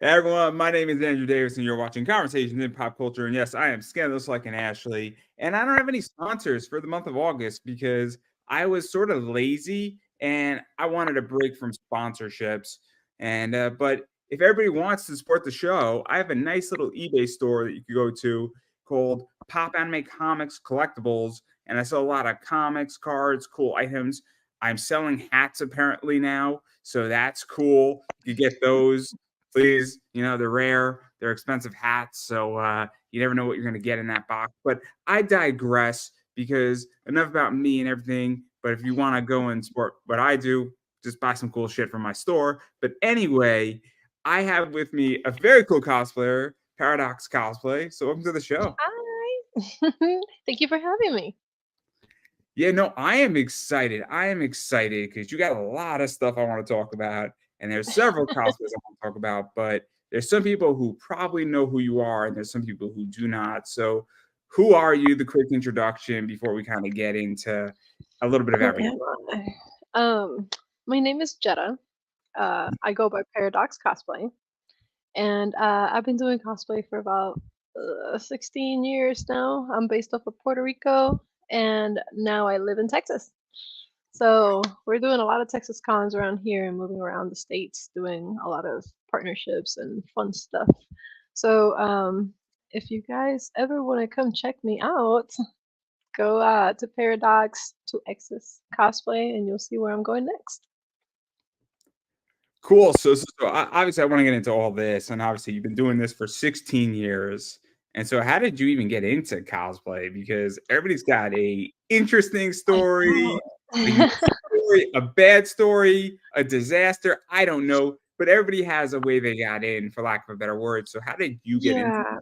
Hey everyone, my name is Andrew Davis, and you're watching Conversations in Pop Culture. And yes, I am scandalous like an Ashley. And I don't have any sponsors for the month of August because I was sort of lazy and I wanted a break from sponsorships. And but if everybody wants to support the show, I have a nice little eBay store that you can go to called Pop Anime Comics Collectibles, and I sell a lot of comics, cards, cool items. I'm selling hats apparently now, so that's cool. You get those. Please, they're rare, they're expensive hats, so you never know what you're going to get in that box. But I digress because enough about me and everything. But if you want to go and support what I do, just buy some cool shit from my store. But anyway, I have with me a very cool cosplayer, Paradox Cosplay. So welcome to the show. Hi. Thank you for having me. Yeah, no, I am excited. I am excited because you got a lot of stuff I want to talk about, and there's several cosplays I want to talk about, but there's some people who probably know who you are, and there's some people who do not. So, who are you? The quick introduction before we kind of get into a little bit of Who everything. am I? My name is Jetta. I go by Paradox Cosplay, and I've been doing cosplay for about 16 years now. I'm based off of Puerto Rico, and now I live in Texas. So we're doing a lot of Texas cons around here and moving around the states, doing a lot of partnerships and fun stuff. So if you guys ever want to come check me out, go to Paradox to Exis Cosplay, and you'll see where I'm going next. Cool. So obviously, I want to get into all this, and obviously, you've been doing this for 16 years. And so, how did you even get into cosplay? Because everybody's got a interesting I story, know. a unique story, a bad story, a disaster. I don't know, but everybody has a way they got in, for lack of a better word. So, how did you get into Yeah.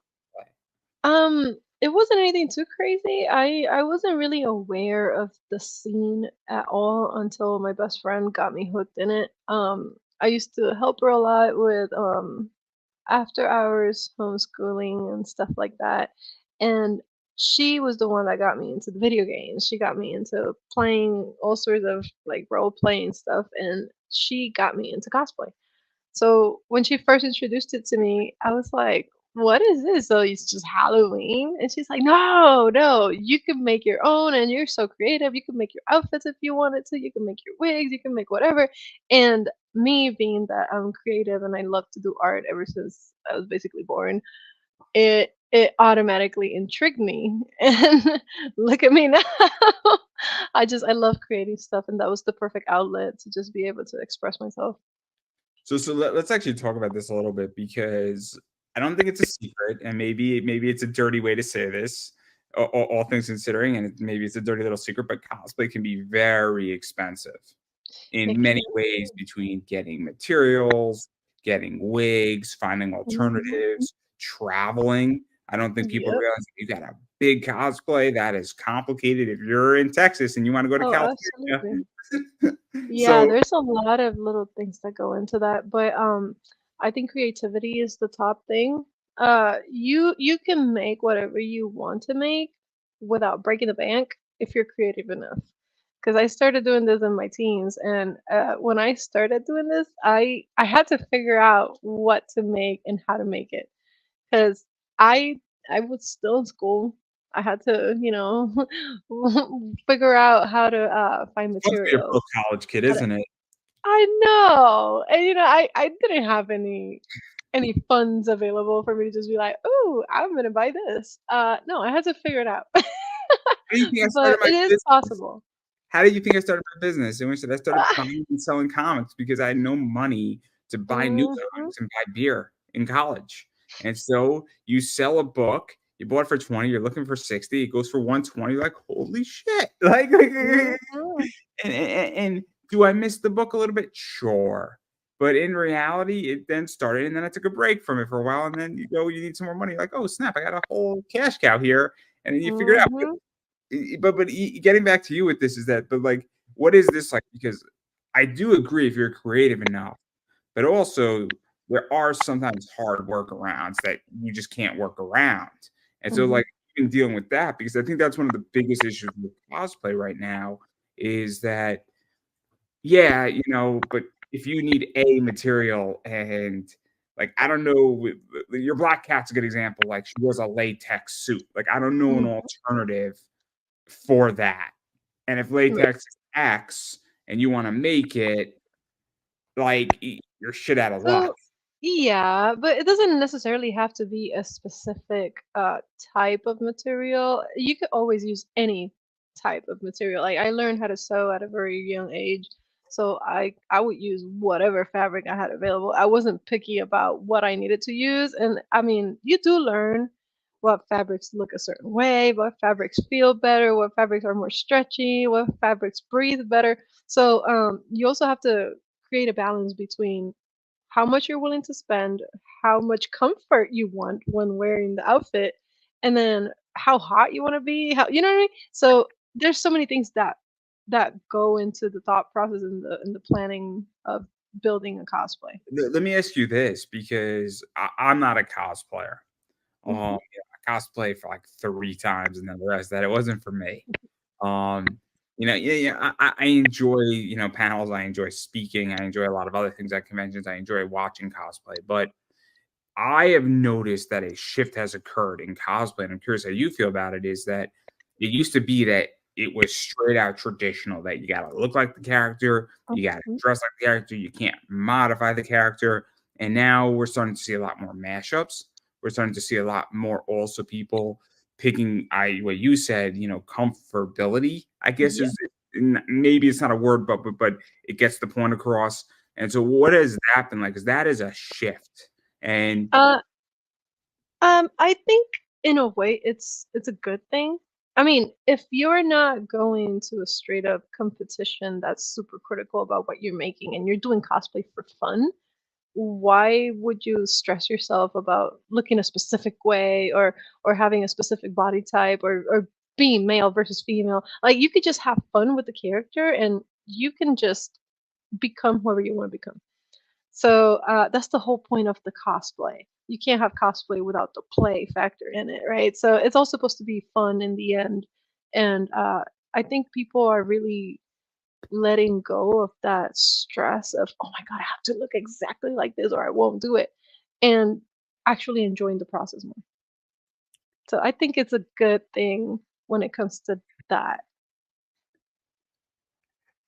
cosplay? It wasn't anything too crazy. I wasn't really aware of the scene at all until my best friend got me hooked in it. I used to help her a lot with after hours homeschooling and stuff like that. And she was the one that got me into the video games. She got me into playing all sorts of like role playing stuff, and she got me into cosplay. So when she first introduced it to me, I was like, "What is this? So it's just Halloween?" And she's like, "No, no, you can make your own, and you're so creative. You can make your outfits if you wanted to. You can make your wigs. You can make whatever." And me being that I'm creative and I love to do art ever since I was basically born, it automatically intrigued me. And look at me now. I love creating stuff, and that was the perfect outlet to just be able to express myself. Let's actually talk about this a little bit because I don't think it's a secret, and maybe it's a dirty way to say this, all things considering, and maybe it's a dirty little secret. But cosplay can be very expensive in It many can. ways between getting materials, getting wigs, finding Mhm. alternatives, traveling. I don't think people Yep. realize that you got a big cosplay that is complicated if you're in Texas and you want to go to Oh, California. absolutely. Yeah, So there's a lot of little things that go into that, but I think creativity is the top thing. You can make whatever you want to make without breaking the bank if you're creative enough. Because I started doing this in my teens, and when I started doing this, I had to figure out what to make and how to make it. 'Cause I I was still in school. I had to, figure out how to, find it's fun to be a pro materials. college kid, How to isn't it? I know, and, I didn't have any funds available for me to just be like, "Ooh, I'm gonna buy this." No, I had to figure it out. How do you think I started But my it is business? possible. How did you think I started my business? In which I started buying and selling comics because I had no money to buy new Mhm. comics and buy beer in college. And so you sell a book, you bought it for 20, you're looking for 60, it goes for 120, you're like, holy shit. Mhm. And do I miss the book a little bit? Sure. But in reality, it then started, and then I took a break from it for a while, and then you need some more money. You're like, oh snap, I got a whole cash cow here, and then you figure it out. Mhm. Getting back to you with this is that, but like, what is this like? Because I do agree if you're creative enough, but also there are sometimes hard workarounds that you just can't work around. And so, Mhm. like, even dealing with that, because I think that's one of the biggest issues with cosplay right now is that, yeah, but if you need a material and Like, I don't know, your black cat's a good example, like, she wears a latex suit, like, I don't know an Mhm. alternative for that, and if Right. latex is X and you wanna make it, like, you're shit out of luck. So, yeah, but it doesn't necessarily have to be a specific type of material. You could always use any type of material. Like I learned how to sew at a very young age, so I would use whatever fabric I had available. I wasn't picky about what I needed to use, and I mean, you do learn what fabrics look a certain way, what fabrics feel better, what fabrics are more stretchy, what fabrics breathe better. So you also have to create a balance between how much you're willing to spend, how much comfort you want when wearing the outfit, and then how hot you want to be, how you know what I mean? So there's so many things that go into the thought process and the planning of building a cosplay. Let me ask you this because I'm not a cosplayer. Mhm. I cosplayed for, like, 3 times and then the rest that it wasn't for me. Um, I enjoy, panels, I enjoy speaking, I enjoy a lot of other things at conventions, I enjoy watching cosplay, but I have noticed that a shift has occurred in cosplay, and I'm curious how you feel about it, is that it used to be that it was straight out traditional, that you gotta look like the character, you gotta Mhm. dress like the character, you can't modify the character, and now we're starting to see a lot more mashups. We're starting to see a lot more also people picking what you said, comfortability, I guess Yeah. is maybe it's not a word, but it gets the point across. And so what has that been like? Because that is a shift. And Uh, I think in a way it's a good thing. I mean, if you're not going to a straight up competition that's super critical about what you're making and you're doing cosplay for fun, why would you stress yourself about looking a specific way or having a specific body type or being male versus female? Like you could just have fun with the character and you can just become whoever you want to become. So that's the whole point of the cosplay. You can't have cosplay without the play factor in it, right? So it's all supposed to be fun in the end. And I think people are really letting go of that stress of, oh my God, I have to look exactly like this or I won't do it. And actually enjoying the process more. So I think it's a good thing when it comes to that.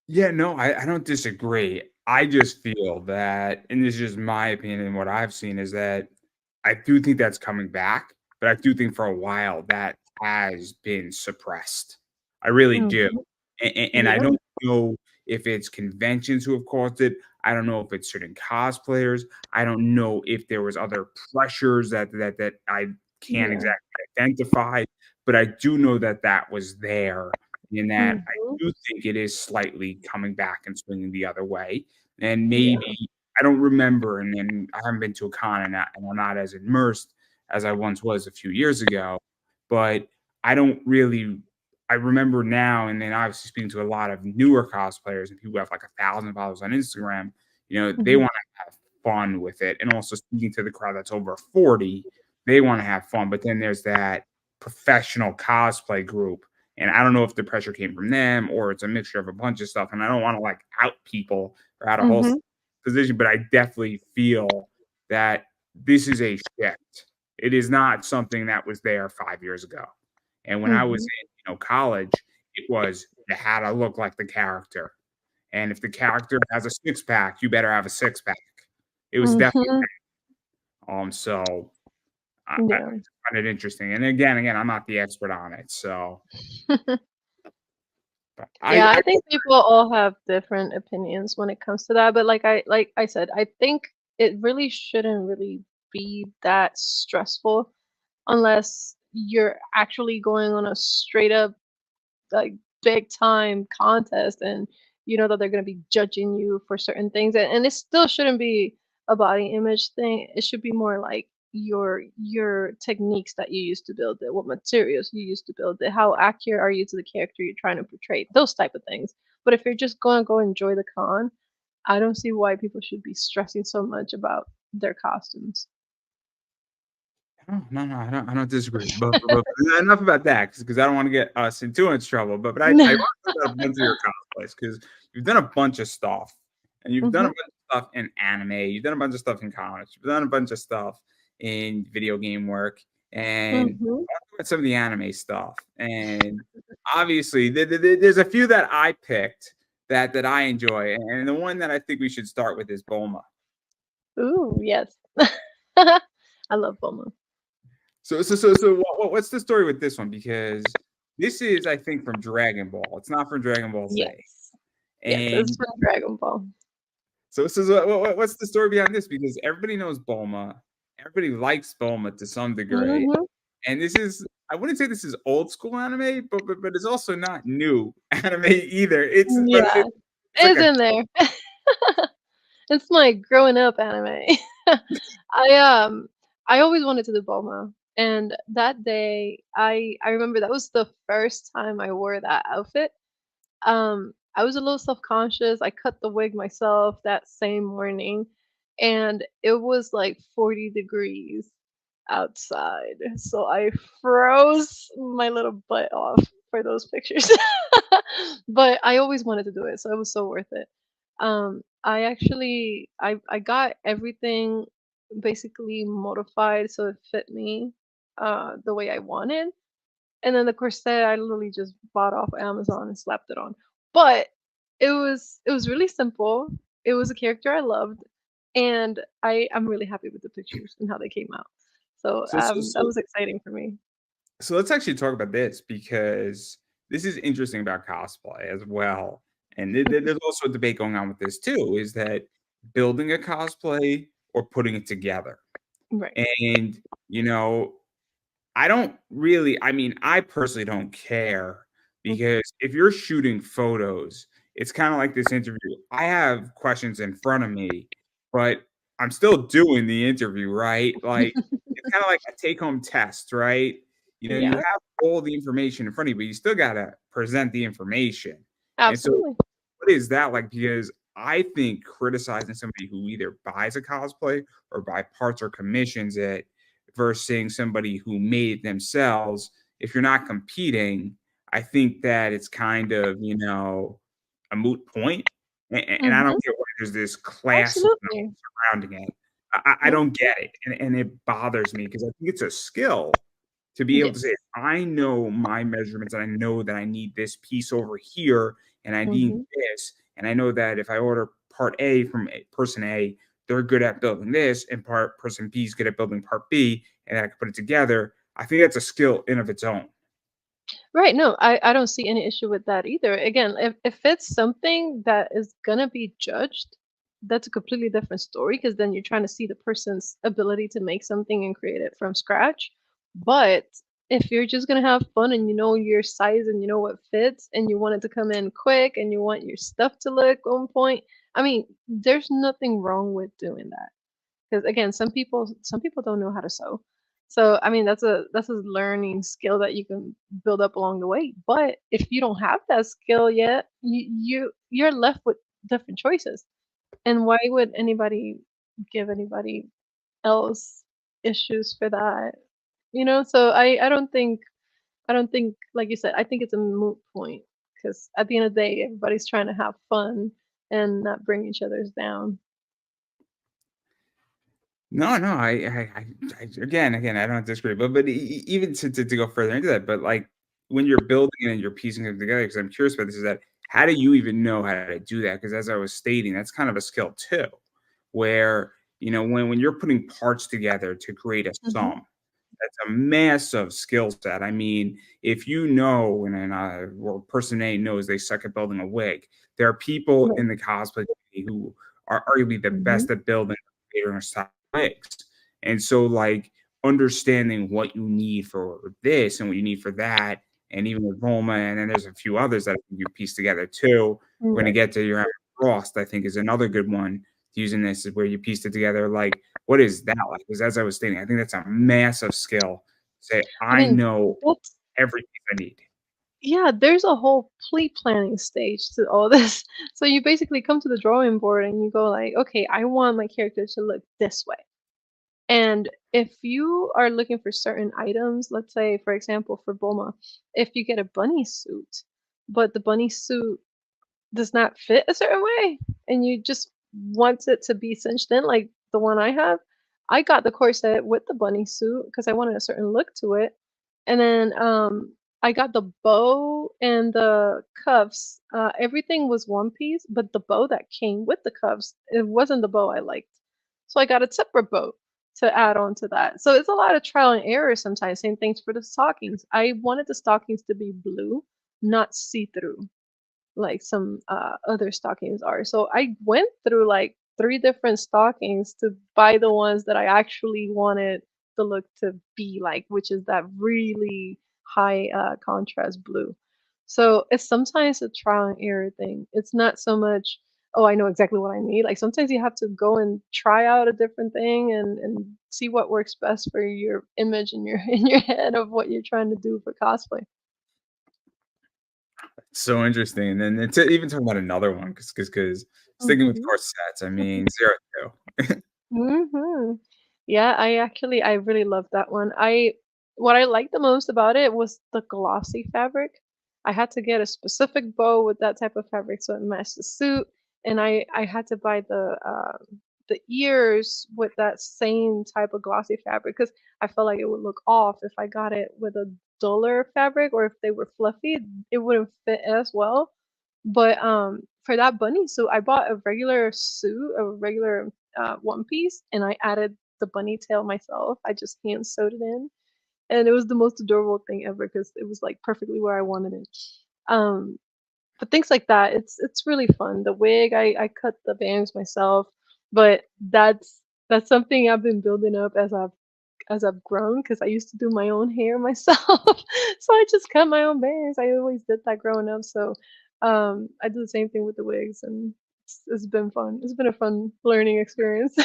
yeah, no, I don't disagree. I just feel that, and this is just my opinion and what I've seen, is that I do think that's coming back, but I do think for a while that has been suppressed. I really do. Mhm. And I Yep. don't know if it's conventions who have caused it. I don't know if it's certain cosplayers. I don't know if there was other pressures that I can't Yeah. exactly identify, but I do know that that was there, and that I Mhm. do think it is slightly coming back and swinging the other way. And Yeah. maybe I don't remember, and I haven't been to a con, and I'm not as immersed as I once was a few years ago, but I don't really I remember now, and then obviously speaking to a lot of newer cosplayers and people who have like 1,000 followers on Instagram, they Mhm. want to have fun with it. And also speaking to the crowd that's over 40, they want to have fun. But then there's that professional cosplay group. And I don't know if the pressure came from them or it's a mixture of a bunch of stuff. And I don't want to like out people or out a whole Mhm. position, but I definitely feel that this is a shift. It is not something that was there 5 years ago. And when I was Mhm. in, college, it was you had to look like the character. And if the character has a six pack, you better have a six pack. It was definitely Mhm. so I Yeah. find it interesting. And again, I'm not the expert on it. So but Yeah, I I think people all have different opinions when it comes to that, but like I said, I think it really shouldn't really be that stressful unless you're actually going on a straight up like big time contest and you know that they're going to be judging you for certain things and it still shouldn't be a body image thing. It should be more like your techniques that you used to build it, what materials you used to build it, how accurate are you to the character you're trying to portray, those type of things. But if you're just going to go enjoy the con, I don't see why people should be stressing so much about their costumes. no, I don't disagree. But enough about that because I don't want to get us in too much trouble. But I want to talk about a bunch of your cosplays because you've done a bunch of stuff and you've done a Mhm. bunch of stuff in anime, you've done a bunch of stuff in comics, you've done a bunch of stuff in video game work, and Mhm. talk about some of the anime stuff. And obviously, there's a few that I picked that I enjoy, and the one that I think we should start with is Bulma. Ooh, yes. I love Bulma. So what's the story with this one? Because this is, I think, from Dragon Ball. It's not from Dragon Ball Z. Yes. Yes, it's And from Dragon Ball. what's the story behind this? Because everybody knows Bulma, everybody likes Bulma to some degree, Mhm. and this is, I wouldn't say this is old school anime, but it's also not new anime either. Yeah, It's like it's a in there. It's my growing up anime. I, um, I always wanted to do Bulma, and that day, I remember that was the first time I wore that outfit. I was a little self-conscious. I cut the wig myself that same morning, and it was like 40 degrees outside. So I froze my little butt off for those pictures. But I always wanted to do it, so it was so worth it. I actually I got everything basically modified so it fit me the way I wanted. And then the corset I literally just bought off Amazon and slapped it on. But it was really simple. It was a character I loved, and I'm really happy with the pictures and how they came out. So, so so that so was exciting for me. so let's actually talk about this because this is interesting about cosplay as well. And there's also a debate going on with this too, is that building a cosplay or putting it together. Right. And, you know, I don't really, I mean, I personally don't care Mhm. because if you're shooting photos, it's kinda like this interview. I have questions in front of me, but I'm still doing the interview, right? Like, it's kinda like a take-home test, right? You know, you Yeah, have all the information in front of you, but you still gotta present the information. And so absolutely. what is that like? Because I think criticizing somebody who either buys a cosplay or buy parts or commissions it versus seeing somebody who made it themselves, if you're not competing, I think that it's kind of, a moot point. And I don't Mhm. get why there's this classism Absolutely. surrounding it. I Yeah. don't get it. And it bothers me because I think it's a skill to be able to say, Yes. I know my measurements and I know that I need this piece over here and I need Mhm. this. And I know that if I order part A from person A, they're good at building this, and person B is good at building part B, and I can put it together. I think that's a skill in of its own. Right, no, I don't see any issue with that either. Again, if it's something that is gonna be judged, that's a completely different story because then you're trying to see the person's ability to make something and create it from scratch. But if you're just gonna have fun and you know your size and you know what fits and you want it to come in quick and you want your stuff to look on point, I mean, there's nothing wrong with doing that. Because again, some people don't know how to sew. So I mean that's a learning skill that you can build up along the way. But if you don't have that skill yet, you're left with different choices. And why would anybody give anybody else issues for that? So I don't think like you said, I think it's a moot point because at the end of the day, everybody's trying to have fun and not bring each other's down. No, no, again, I don't disagree, but even to go further into that, but like when you're building it and you're piecing it together, because I'm curious about this, is that how do you even know how to do that? Because as I was stating, that's kind of a skill too, where when you're putting parts together to create a Mhm. sum, that's a massive skill set. I mean, if you know, or person A knows they suck at building a wig, there are people Right. in the cosplay community who are arguably the Mhm. best at building or style wigs. And so, like, understanding what you need for this and what you need for that, and even with Roma, and then there's a few others that I think you piece together too. We're gonna Right. get to your Emma Frost, I think, is another good one. Using this is where you piece it together, like what is that like? Because as I was stating, I think that's a massive skill. Say, I I mean, know that's every piece I need. yeah, there's a whole pre-planning stage to all this. So you basically come to the drawing board and you go like, okay, I want my character to look this way. And if you are looking for certain items, let's say, for example, for Bulma, if you get a bunny suit, but the bunny suit does not fit a certain way, and you just wants it to be cinched in, like the one I have, I got the corset with the bunny suit because I wanted a certain look to it. And then I got the bow and the cuffs. Everything was one piece, but the bow that came with the cuffs, it wasn't the bow I liked. So I got a separate bow to add on to that. So it's a lot of trial and error sometimes. Same things for the stockings. I wanted the stockings to be blue, not see-through like some other stockings are. So I went through like three different stockings to buy the ones that I actually wanted the look to be like, which is that really high contrast blue. So it's sometimes a trial and error thing. It's not so much, oh, I know exactly what I need. Like sometimes you have to go and try out a different thing and see what works best for your image in your in your head of what you're trying to do for cosplay. So interesting. And then to even talking about another one, because sticking with Mhm. corsets, I mean, 0 2. Mhm. Yeah, I really love that one. I What I liked the most about it was the glossy fabric. I had to get a specific bow with that type of fabric so it matched the suit, and I had to buy the ears with that same type of glossy fabric because I felt like it would look off if I got it with a duller fabric or if they were fluffy, it wouldn't fit as well. But for that bunny suit, I bought a regular suit, a regular one piece, and I added the bunny tail myself. I just hand sewed it in, and it was the most adorable thing ever because it was like perfectly where I wanted it. Um, but things like that, it's really fun. The wig, I cut the bangs myself, but that's something I've been building up as I've grown because I used to do my own hair myself. So I just cut my own bangs. I always did that growing up. So I do the same thing with the wigs, and it's been fun. It's been a fun learning experience.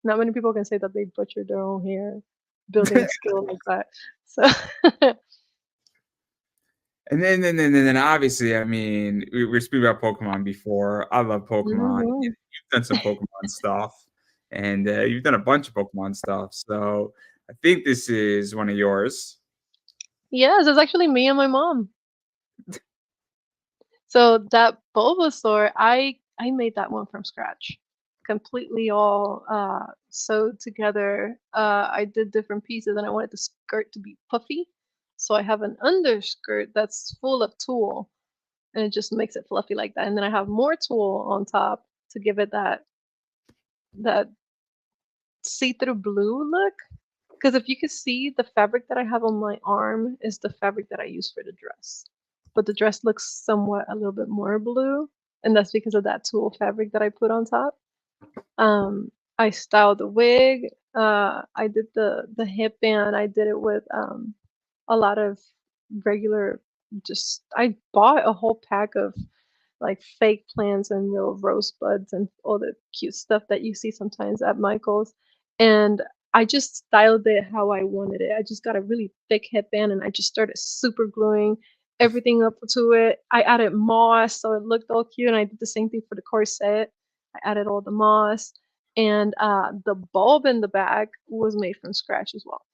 Not many people can say that they butchered their own hair, building a skill like that. So And then obviously, I mean, we were speaking about Pokemon before. I love Pokemon. Mhm. You've done some Pokemon stuff, and you've done a bunch of Pokemon stuff. So I think this is one of yours. Yes, it's actually me and my mom. So that Bulbasaur, I made that one from scratch, completely all sewed together. I did different pieces, and I wanted the skirt to be puffy. So I have an underskirt that's full of tulle, and it just makes it fluffy like that. And then I have more tulle on top to give it that see-through blue look. Because if you could see, the fabric that I have on my arm is the fabric that I use for the dress. But the dress looks somewhat a little bit more blue, and that's because of that tulle fabric that I put on top. I styled the wig. I did the hip band. I did it with a lot of regular. Just I bought a whole pack of like fake plants and real rosebuds and all the cute stuff that you see sometimes at Michael's. And I just styled it how I wanted it. I just got a really thick headband and I just started super gluing everything up to it. I added moss so it looked all cute, and I did the same thing for the corset. I added all the moss, and the bulb in the back was made from scratch as well.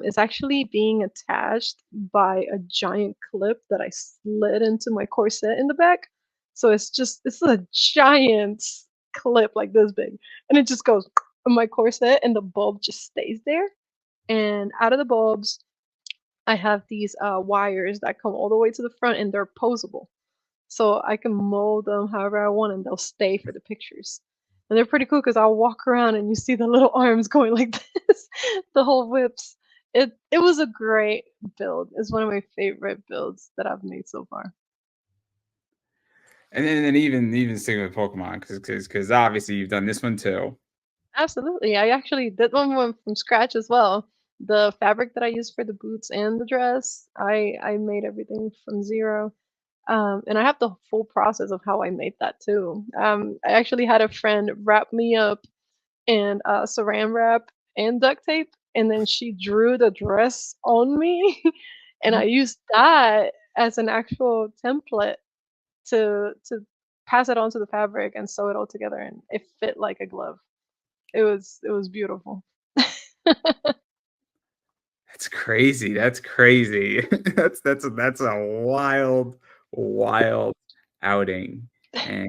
It's actually being attached by a giant clip that I slid into my corset in the back. So it's a giant clip like this big, and it just goes in my corset, and the bulb just stays there. And out of the bulbs, I have these wires that come all the way to the front, and they're posable. So I can mold them however I want, and they'll stay for the pictures. And they're pretty cool because 'cause I'll walk around and you see the little arms going like this, the whole whips. It was a great build. It's one of my favorite builds that I've made so far. And then even sticking with Pokemon, because obviously you've done this one too. Absolutely. I actually did one from scratch as well. The fabric that I used for the boots and the dress, I made everything from 0. And I have the full process of how I made that too. I actually had a friend wrap me up and saran wrap and duct tape, and then she drew the dress on me, and I used that as an actual template to pass it on to the fabric and sew it all together, and it fit like a glove. It was beautiful. That's crazy. That's crazy. That's a wild, wild outing. and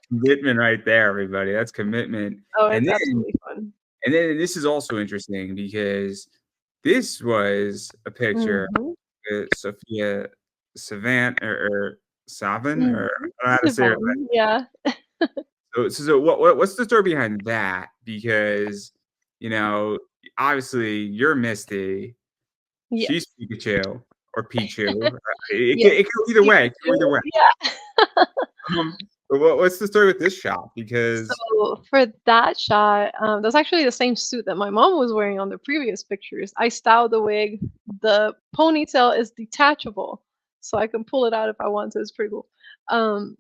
commitment right there, everybody. That's commitment. Oh, And it's then absolutely fun. and then this is also interesting because this was a picture Mhm, with Sophia Savant or Savin, mhm. or I don't know how to say her. Siobhan, yeah. So what's the story behind that? Because, you know, obviously you're Misty, she's Yes. Pikachu or Pichu. Yes. It can go either way. It can go either Pikachu, way. yeah. But what's the story with this shot? Because So, for that shot, that's actually the same suit that my mom was wearing on the previous pictures. I styled the wig. The ponytail is detachable, so I can pull it out if I want to. It's pretty cool. Um,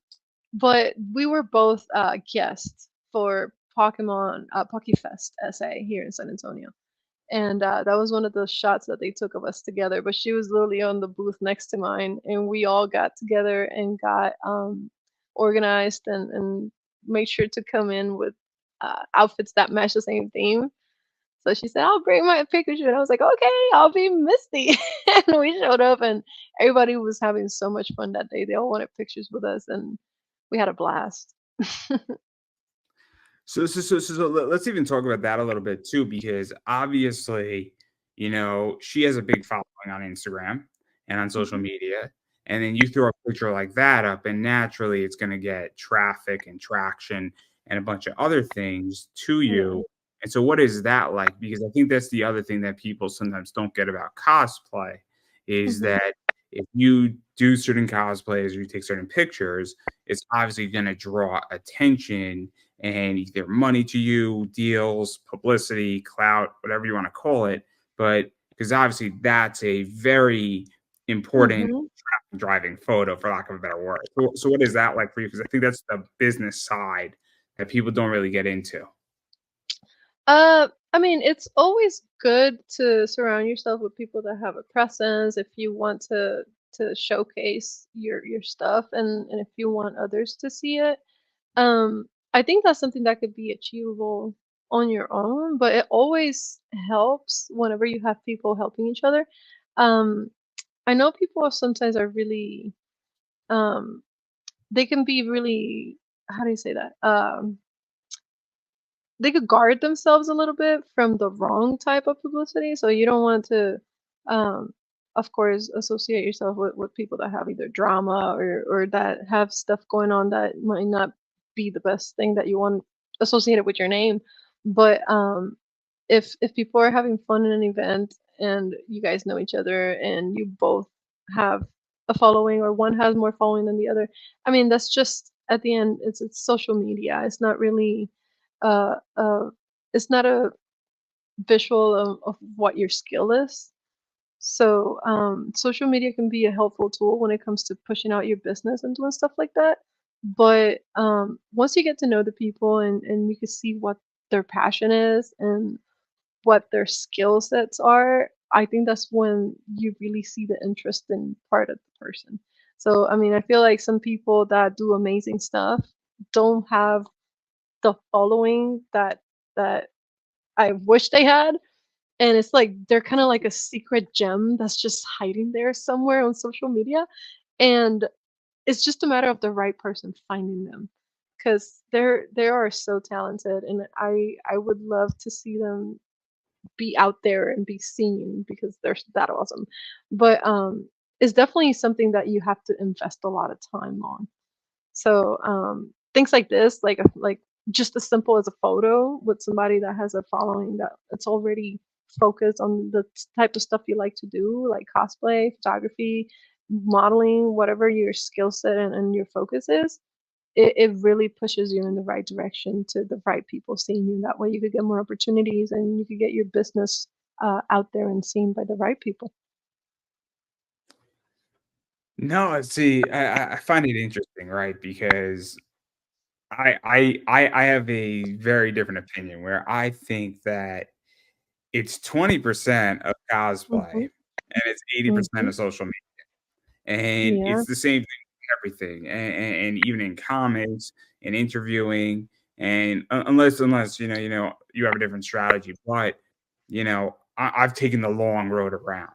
but we were both, guests for Pokemon, PokeFest SA here in San Antonio. And that was one of those shots that they took of us together. But she was literally on the booth next to mine, and we all got together and got organized and made sure to come in with outfits that match the same theme. So she said, "I'll bring my Pikachu," and I was like, "Okay, I'll be Misty." And we showed up, and everybody was having so much fun that day. They all wanted pictures with us, and we had a blast. let's even talk about that a little bit too, because obviously, she has a big following on Instagram and on social Mhm. media. And then you throw a picture like that up, and naturally it's going to get traffic and traction and a bunch of other things to Yeah. you. And so, what is that like? Because I think that's the other thing that people sometimes don't get about cosplay is Mhm. that if you do certain cosplays or you take certain pictures, it's obviously going to draw attention and either money to you, deals, publicity, clout, whatever you want to call it. But because obviously that's a very important Mhm. driving photo, for lack of a better word. So what is that like for you? Because I think that's the business side that people don't really get into. I mean, it's always good to surround yourself with people that have a presence if you want to showcase your stuff and if you want others to see it. I think that's something that could be achievable on your own, but it always helps whenever you have people helping each other. Um, I know people sometimes are really they can be really, how do you say that? They could guard themselves a little bit from the wrong type of publicity. So you don't want to, um, of course, associate yourself with people that have either drama or that have stuff going on that might not be the best thing that you want associated with your name. But if people are having fun in an event and you guys know each other and you both have a following or one has more following than the other, I mean that's just at the end it's social media. It's not really uh, uh, it's not a visual of what your skill is. So, social media can be a helpful tool when it comes to pushing out your business and doing stuff like that. But once you get to know the people and you can see what their passion is and what their skill sets are, I think that's when you really see the interest in part of the person. So, I mean, I feel like some people that do amazing stuff don't have the following that I wish they had, and it's like they're kinda like a secret gem that's just hiding there somewhere on social media, and it's just a matter of the right person finding them, 'cause they are so talented, and I would love to see them be out there and be seen because they're that awesome. But, it's definitely something that you have to invest a lot of time on. So, things like this, like just as simple as a photo with somebody that has a following that it's already focused on the type of stuff you like to do, like cosplay, photography, modeling, whatever your skill set and your focus is, it really pushes you in the right direction to the right people seeing you. That way you could get more opportunities and you could get your business out there and seen by the right people. No, see, I find it interesting, right? Because I have a very different opinion where I think that it's 20% of cosplay Mhm, and it's 80% mhm. of social media. And Yeah. it's the same thing with everything, and even in comics and interviewing, and unless you have a different strategy, but I've taken the long road around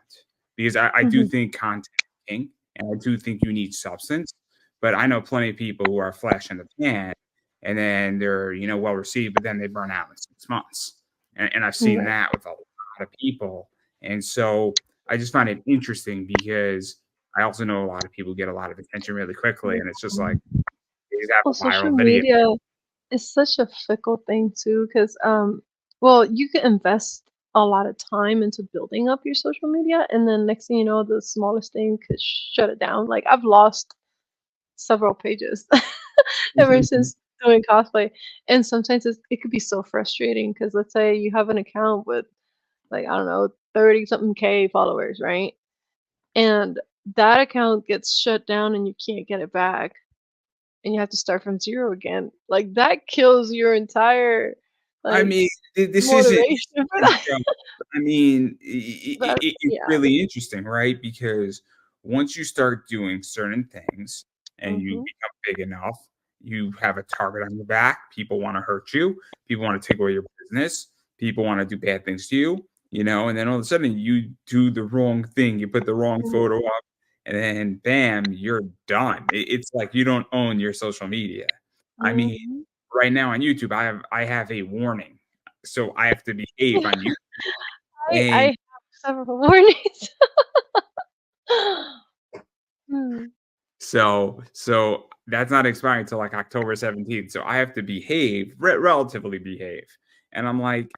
because I do Mhm, think content is king, and I do think you need substance. but I know plenty of people who are flash in the pan, and then they're, well received, but then they burn out in 6 months. And I've seen Right. that with a lot of people. And so I just find it interesting because I also know a lot of people get a lot of attention really quickly, and it's just like Mhm. they just have Well, a social viral video. media is such a fickle thing too, because well, you can invest a lot of time into building up your social media, and then next thing you know, the smallest thing could shut it down. Like I've lost several pages ever since doing cosplay, and sometimes it could be so frustrating because let's say you have an account with like I don't know 30 something K followers, right? And that account gets shut down and you can't get it back and you have to start from 0 again. Like, that kills your entire, I like, mean, this isn't motivation for a that. joke. I mean, That it's yeah. really interesting, right? Because once you start doing certain things and you Mhm. become big enough, you have a target on your back. People want to hurt you. People want to take away your business. People want to do bad things to you, and then all of a sudden you do the wrong thing. You put the wrong Mhm. photo up, and then bam, you're done. It's like you don't own your social media. I mean, Mhm. right now on YouTube, I have a warning, so I have to behave on YouTube. I And have several warnings. Hmm. so that's not expiring till like October 17th. So I have to behave, relatively behave. And I'm like,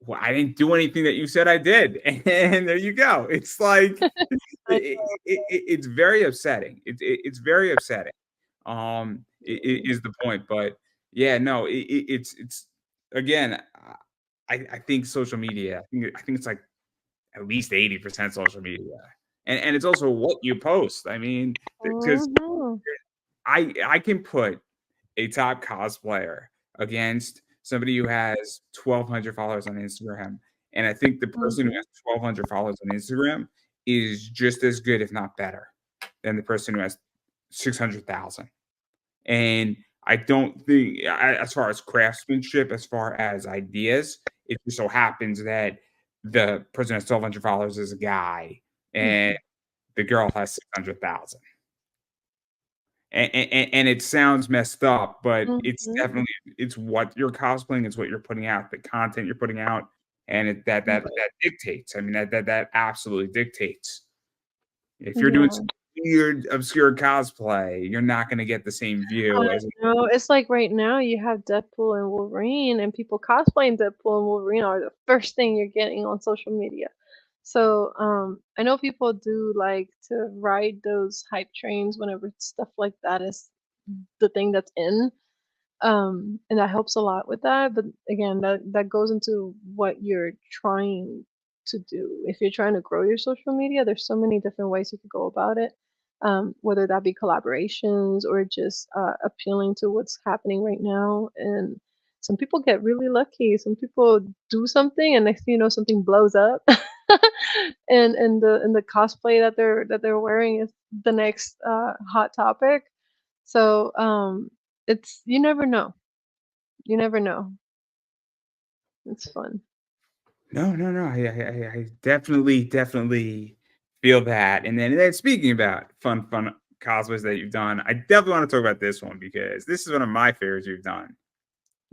well, I didn't do anything that you said I did. And there you go. It's like I it's very upsetting. It's very upsetting. Is the point. But yeah, no, it's again. I think social media. I think it's like at least 80% social media. And it's also what you post. I mean, because Mhm. I can put a top cosplayer against somebody who has 1,200 followers on Instagram, and I think the person who Mhm. has 1,200 followers on Instagram is just as good, if not better, than the person who has 600,000. And I don't think, as far as craftsmanship, as far as ideas, it just so happens that the person who has 1,200 followers is a guy, and Mhm. the girl has 600,000. And it sounds messed up, but it's Mhm. definitely it's what you're cosplaying, it's what you're putting out, the content you're putting out, and it that Right. dictates. I mean, that absolutely dictates. If you're doing Yeah. some weird, obscure cosplay, you're not gonna get the same I view as know, it's like right now you have Deadpool and Wolverine, and people cosplaying Deadpool and Wolverine are the first thing you're getting on social media. So, I know people do like to ride those hype trains whenever stuff like that is the thing that's in. And that helps a lot with that. But again, that goes into what you're trying to do. If you're trying to grow your social media, there's so many different ways you could go about it. Whether that be collaborations or just appealing to what's happening right now. And some people get really lucky. Some people do something, and next thing you know, something blows up. And the cosplay that they're wearing is the next hot topic. So it's you never know. You never know. It's fun. No, no, no. I definitely feel that. And then speaking about fun cosplays that you've done, I definitely want to talk about this one because this is one of my favorites you've done.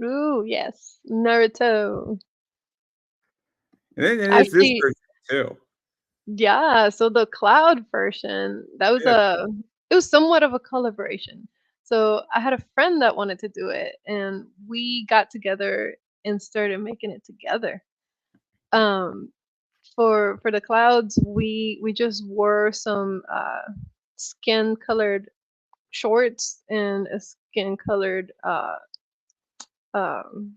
Ooh, yes. Naruto. And it's this Actually, version too. yeah, so the cloud version, that was Yeah. it was somewhat of a collaboration. So I had a friend that wanted to do it and we got together and started making it together. Um for the clouds, we just wore some skin colored shorts and a skin colored um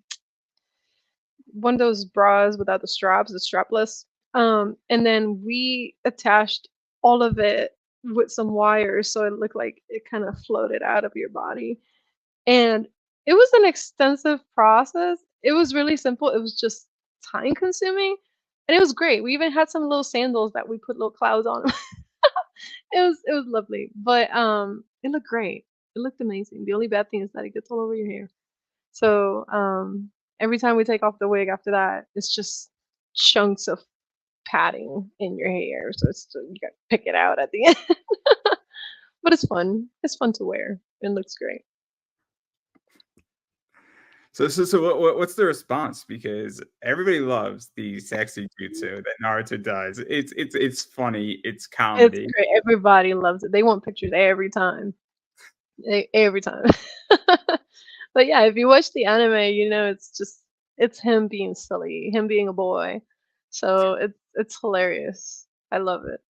one of those bras without the straps, the strapless. And then we attached all of it with some wires so it looked like it kind of floated out of your body. And it was an extensive process. It was really simple. It was just time consuming. And it was great. We even had some little sandals that we put little clouds on. It was lovely. But it looked great. It looked amazing. The only bad thing is that it gets all over your hair. So, every time we take off the wig after that, it's just chunks of padding in your hair, so you gotta pick it out at the end. But it's fun. It's fun to wear. It looks great. So what's the response? Because everybody loves the sexy jutsu that Naruto does. It's funny, it's It's comedy. great. Everybody loves it. They want pictures every time. Every time. But yeah, if you watch the anime, you know it's him being silly, him being a boy. So it's hilarious. I love it.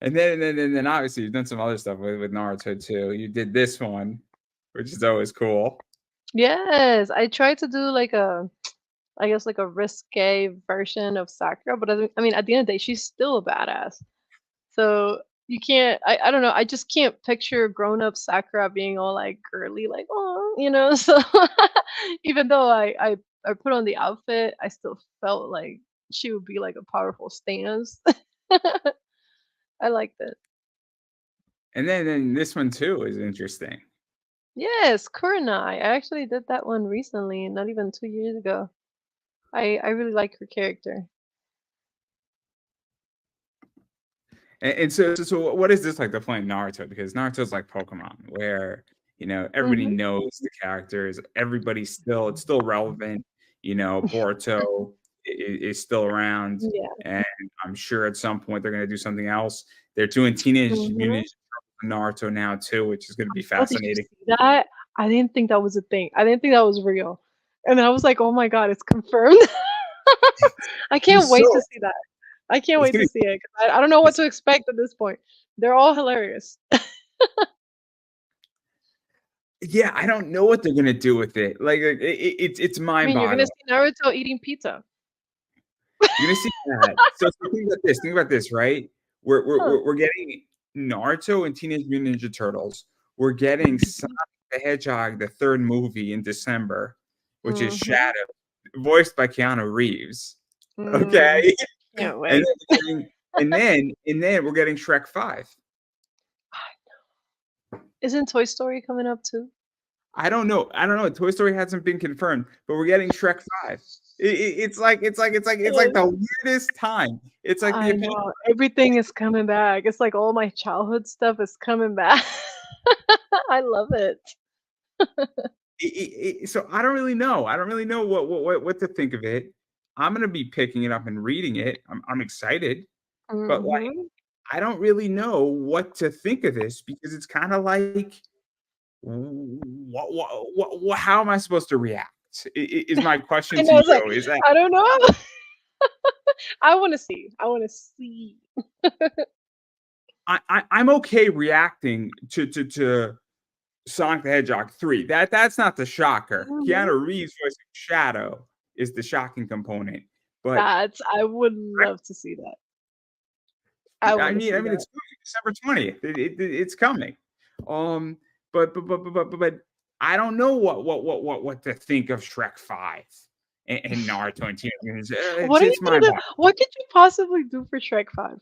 And then obviously you've done some other stuff with Naruto too. You did this one, which is always cool. Yes, I tried to do like a I guess like a risque version of Sakura, but I mean at the end of the day she's still a badass. So you can't I don't know, I just can't picture grown up Sakura being all like girly, like, oh, you know, so even though I put on the outfit, I still felt like she would be like a powerful stance. I liked it. And then this one too is interesting. Yes, Kurenai. I actually did that one recently, not even 2 years ago. I really like her character. And so what is this like the point of Naruto? Because Naruto's like Pokemon, where everybody Mhm. knows the characters, everybody's it's still relevant. Boruto is still around, Yeah. and I'm sure at some point they're gonna do something else. They're doing Teenage Mhm. Mutant Ninja Turtles Naruto now too, which is gonna be Oh, did you fascinating. see that? I didn't think that was a thing. I didn't think that was real. And I was like, "Oh my god, it's confirmed." I Be can't wait to so see that. I can't it's wait gonna to see it 'cause I don't know be what to expect at this point. They're all hilarious. yeah, I don't know what they're gonna do with it. Like it's I mean, you're gonna mind-boggling. see Naruto eating pizza. You're gonna see that. So think about this. Think about this, right? We're we're Huh. we're we're getting Naruto and Teenage Mutant Ninja Turtles. We're getting Sonic Mhm. the Hedgehog, the third movie in December, which is Mhm. Shadow, voiced by Keanu Reeves. Mm. Okay, Can't and then wait. we're getting, and then we're getting Shrek 5. Isn't Toy Story coming up too? I don't know. Toy Story hasn't been confirmed, but we're getting Shrek 5. It's like Yes. the weirdest time. It's like the I epitome. know. Everything is coming back. It's like all my childhood stuff is coming back. I love it. So I don't really know. I don't really know what to think of it. I'm gonna be picking it up and reading it. I'm excited, but like Mhm. I don't really know what to think of this because it's kind of like what how am I supposed to react? Is my question I to know, it's like, you. Is that I don't know. I wanna see. I wanna see. I'm okay reacting to Sonic the Hedgehog 3. That's not the shocker. Mhm. Keanu Reeves voicing Shadow is the shocking component. But I would love to see that. I I wanna mean, I see mean, that. it's December 20th. It's coming. Um, but I don't know what to think of Shrek 5 and Naruto and Teenage Mutant Ninja. What are you It's gonna my do? bad. What could you possibly do for Shrek 5?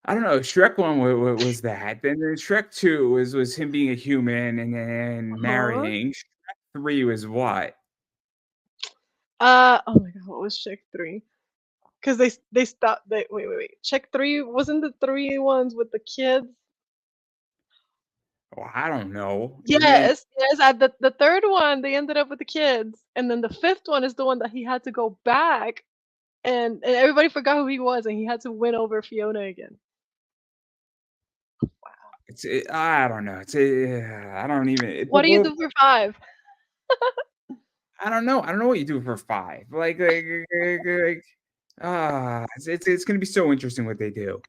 I don't know. Shrek 1 was that. Then Shrek 2 was him being a human and then Huh? marrying. Shrek 3 was what? Oh my god, what was Shrek 3? 'Cause they stopped they wait. Shrek 3 wasn't the 3 ones with the kids? Oh, I don't know. And then Yes, yes, at the 3rd one, they ended up with the kids, and then the 5th one is the one that he had to go back, and everybody forgot who he was, and he had to win over Fiona again. I don't know. I don't even. What do you do for 5? I don't know. I don't know what you do for 5. It's gonna be so interesting what they do.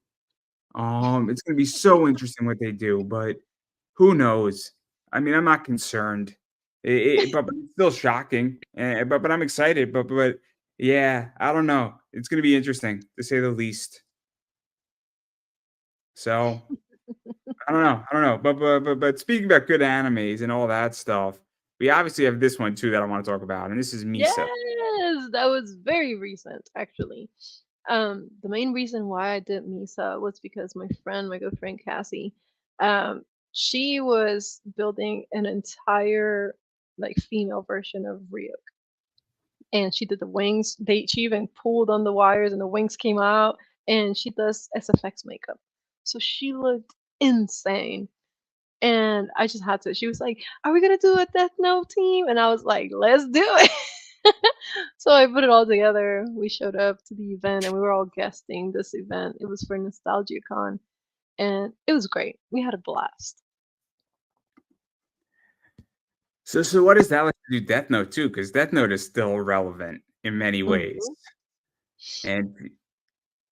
It's gonna be so interesting what they do, but who knows? I mean, I'm not concerned. But it's still shocking. But I'm excited. But yeah, I don't know. It's gonna be interesting to say the least. So I don't know. But speaking about good animes and all that stuff, we obviously have this one too that I want to talk about, and this is Misa. Yes, that was very recent, actually. The main reason why I did Misa was because my good friend Cassie, um, she was building an entire like female version of Ryuk, and she did the wings. She even pulled on the wires, and the wings came out. and she does SFX makeup. So she looked insane. And I just had to. She was like, "Are we gonna do a Death Note team?" And I was like, "Let's do it." So I put it all together. We showed up to the event and we were all guesting this event. It was for Nostalgia-Con and it was great. We had a blast. So what is that like to do Death Note too? Because Death Note is still relevant in many ways. Mhm. And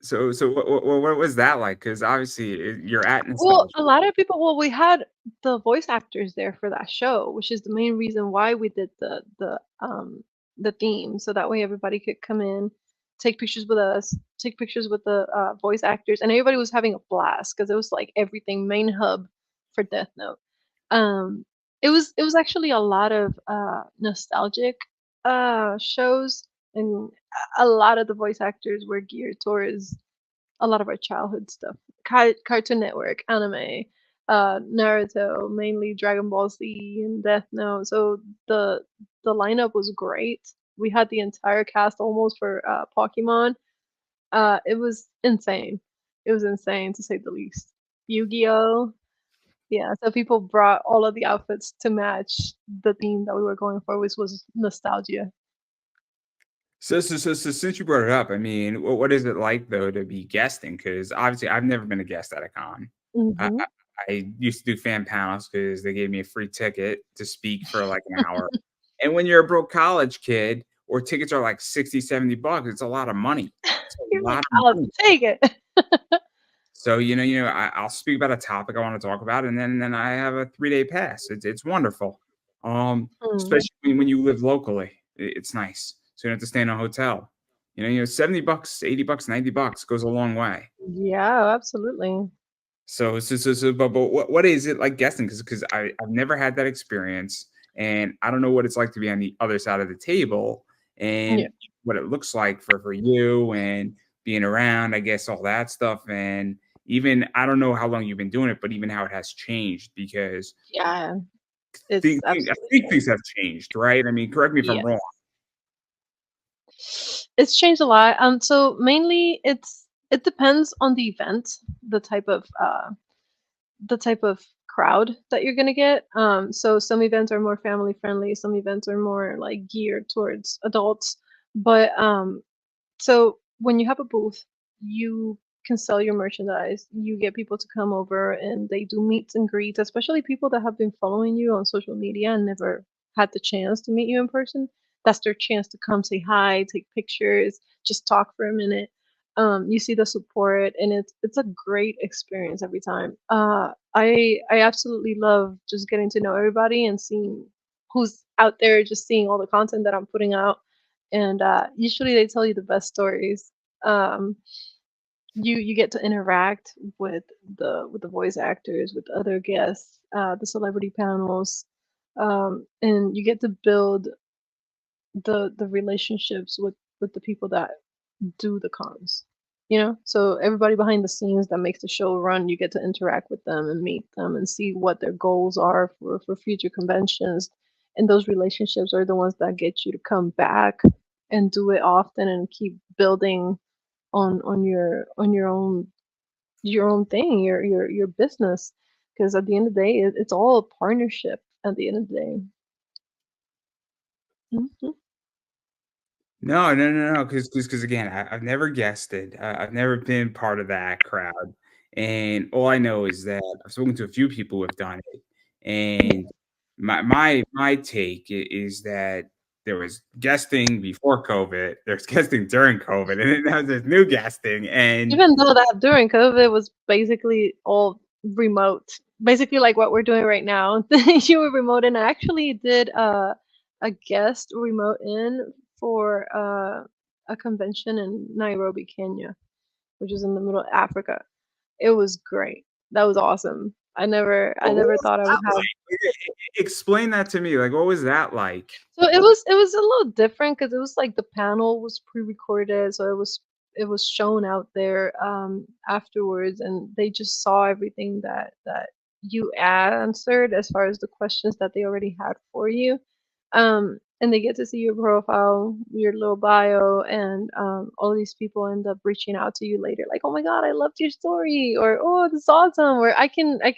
so what was that like? Because obviously you're at Well, nostalgia. a lot of people well, we had the voice actors there for that show, which is the main reason why we did the theme, so that way everybody could come in, take pictures with us, take pictures with the, voice actors, and everybody was having a blast because it was, like, everything main hub for Death Note. Um, it was actually a lot of, nostalgic, shows, and a lot of the voice actors were geared towards a lot of our childhood stuff. Cartoon Network, anime, Naruto, mainly Dragon Ball Z and Death Note. So the lineup was great. We had the entire cast almost for Pokemon. It was insane. It was insane to say the least. Yu-Gi-Oh! Yeah, so people brought all of the outfits to match the theme that we were going for, which was nostalgia. So since you brought it up, I mean, what is it like though to be guesting? Because obviously I've never been a guest at a con. I, Mhm. I, I used to do fan panels because they gave me a free ticket to speak for like an hour. And when you're a broke college kid, or tickets are like 60, $70, it's a lot of money. It's You're a lot like, of "I'll money. take it." So, I'll speak about a topic I wanna talk about, and then I have a 3-day pass. It's wonderful. Mm. Especially when you live locally. It's nice. So you don't have to stay in a hotel. 70 bucks, 80 bucks, $90 goes a long way. Yeah, absolutely. But what is it like guessing? Because I've never had that experience, and I don't know what it's like to be on the other side of the table, Yeah. and what it looks like for you and being around, I guess, all that stuff, and even I don't know how long you've been doing it, but even how it has changed because Yeah, it's I absolutely think things changed. have changed, right? I mean, correct me if I'm Yeah. wrong. It's changed a lot. So mainly it depends on the event, the type of the type of crowd that you're gonna get. So some events are more family friendly, some events are more like geared towards adults. But so when you have a booth, you can sell your merchandise. You get people to come over and they do meets and greets, especially people that have been following you on social media and never had the chance to meet you in person. That's their chance to come say hi, take pictures, just talk for a minute. You see the support, and it's a great experience every time. I absolutely love just getting to know everybody and seeing who's out there, just seeing all the content that I'm putting out, and usually they tell you the best stories. Um, you get to interact with the voice actors, with other guests, the celebrity panels, and you get to build the relationships with the people that do the cons. You know, so everybody behind the scenes that makes the show run, you get to interact with them and meet them and see what their goals are for future conventions. And those relationships are the ones that get you to come back and do it often and keep building on your own thing, your business. Because at the end of the day, it's all a partnership. At the end of the day. Mhm. No, because again, I've never guessed it. I've never been part of that crowd, and all I know is that I've spoken to a few people who have done it, and my take is that there was guesting before COVID, there's guesting during COVID, and then now there's new guesting, and Even though that during COVID was basically all remote, basically like what we're doing right now. You were remote, and I actually did a guest remote in for a convention in Nairobi, Kenya, which is in the middle of Africa. It was great. That was awesome. I what never was thought I would that have. like? Explain that to me. Like, what was that like? So it was a little different because it was like the panel was pre-recorded, so it was shown out there afterwards, and they just saw everything that you answered as far as the questions that they already had for you. and they get to see your profile, your little bio, and all of these people end up reaching out to you later, like, "Oh my God, I loved your story," or "Oh, this is awesome," or I can, I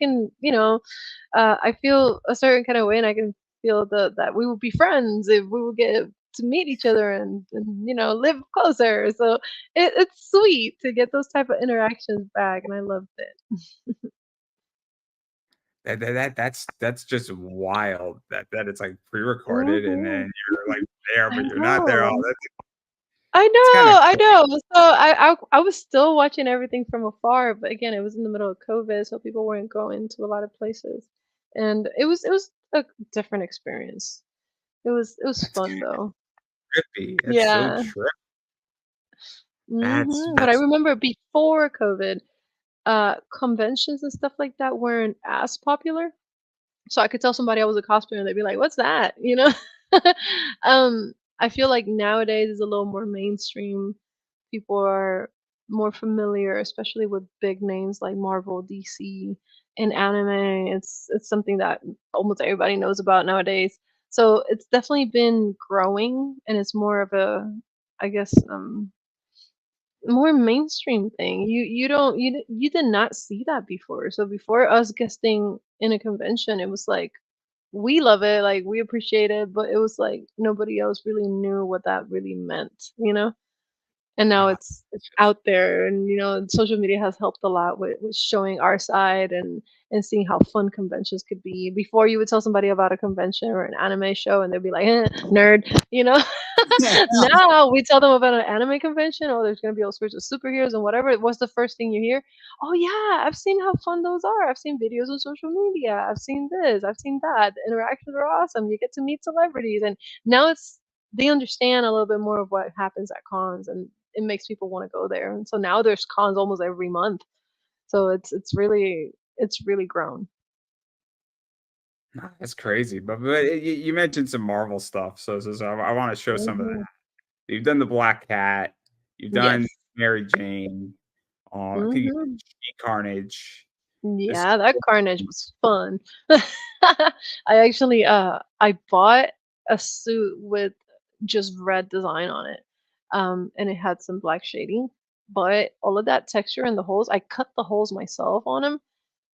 feel a certain kind of way, and I can feel that we will be friends if we will get to meet each other and live closer. So it's sweet to get those type of interactions back, and I loved it. That's just wild that it's, like, pre-recorded and Mhm. then you're, like, there, I but you're not there. Oh, know. that's I it's kinda know, I cool. know. So I was still watching everything from afar, but again, it was in the middle of COVID, so people weren't going to a lot of places, and it was a different experience. It was That's fun though. trippy. That's so Yeah. trippy. That's But I that's remember before COVID, conventions and stuff like that weren't as popular. So I could tell somebody I was a cosplayer and they'd be like, "What's that?" You know? I feel like nowadays is a little more mainstream. People are more familiar, especially with big names like Marvel, DC, and anime. It's something that almost everybody knows about nowadays. So it's definitely been growing, and it's more of a, I guess, more mainstream thing. You did not see that before. So before us guesting in a convention, it was like we love it, like we appreciate it, but it was like nobody else really knew what that really meant. And now ah, it's out there, and social media has helped a lot with showing our side and seeing how fun conventions could be. Before, you would tell somebody about a convention or an anime show and they'd be like, nerd, you know. Now we tell them about an anime convention. Oh, there's gonna be all sorts of superheroes and whatever. What's the first thing you hear? Oh yeah, I've seen how fun those are. I've seen videos on social media. I've seen this. I've seen that. The interactions are awesome. You get to meet celebrities, and now they understand a little bit more of what happens at cons, and it makes people want to go there. And so now there's cons almost every month. So it's really grown. nah, that's crazy, but you mentioned some Marvel stuff, so I wanna show some of that. Mhm. You've done the Black Cat, you've done Yes. Mary Jane, I think you did Mhm. She Carnage, this Yeah, that Carnage was fun. I bought a suit with just red design on it, and it had some black shading, but all of that texture in the holes, I cut the holes myself on them,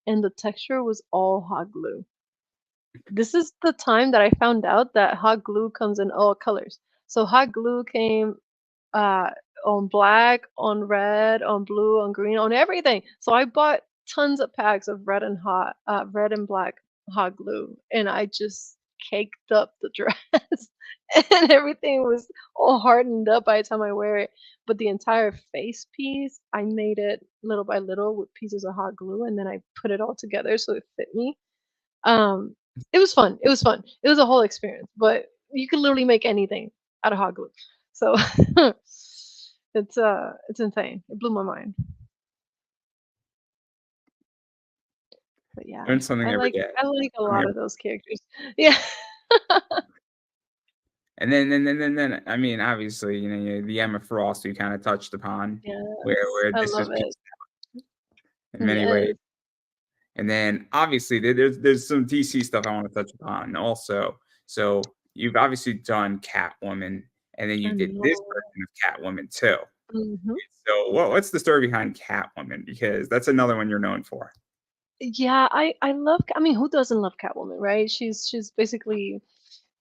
and the texture was all hot glue. This is the time that I found out that hot glue comes in all colors. So hot glue came uh, on black, on red, on blue, on green, on everything. So I bought tons of packs of red and black hot glue, and I just caked up the dress, and everything was all hardened up by the time I wear it. But the entire face piece, I made it little by little with pieces of hot glue, and then I put it all together so it fit me. Um, it was fun. It was fun. It was a whole experience, but you could literally make anything out of hot glue. So it's insane. It blew my mind. But yeah, learn something I every like day. I like a Something lot every of those characters. Yeah. and then I mean, obviously, the Emma Frost you kinda touched upon, Yes, where I this love was it. pieced in many ways. Yes, And then obviously there's some DC stuff I want to touch upon also. So you've obviously done Catwoman, and then I you did this know. version of Catwoman too. Mhm. So what's the story behind Catwoman? Because that's another one you're known for. Yeah, I love. I mean, who doesn't love Catwoman, right? She's basically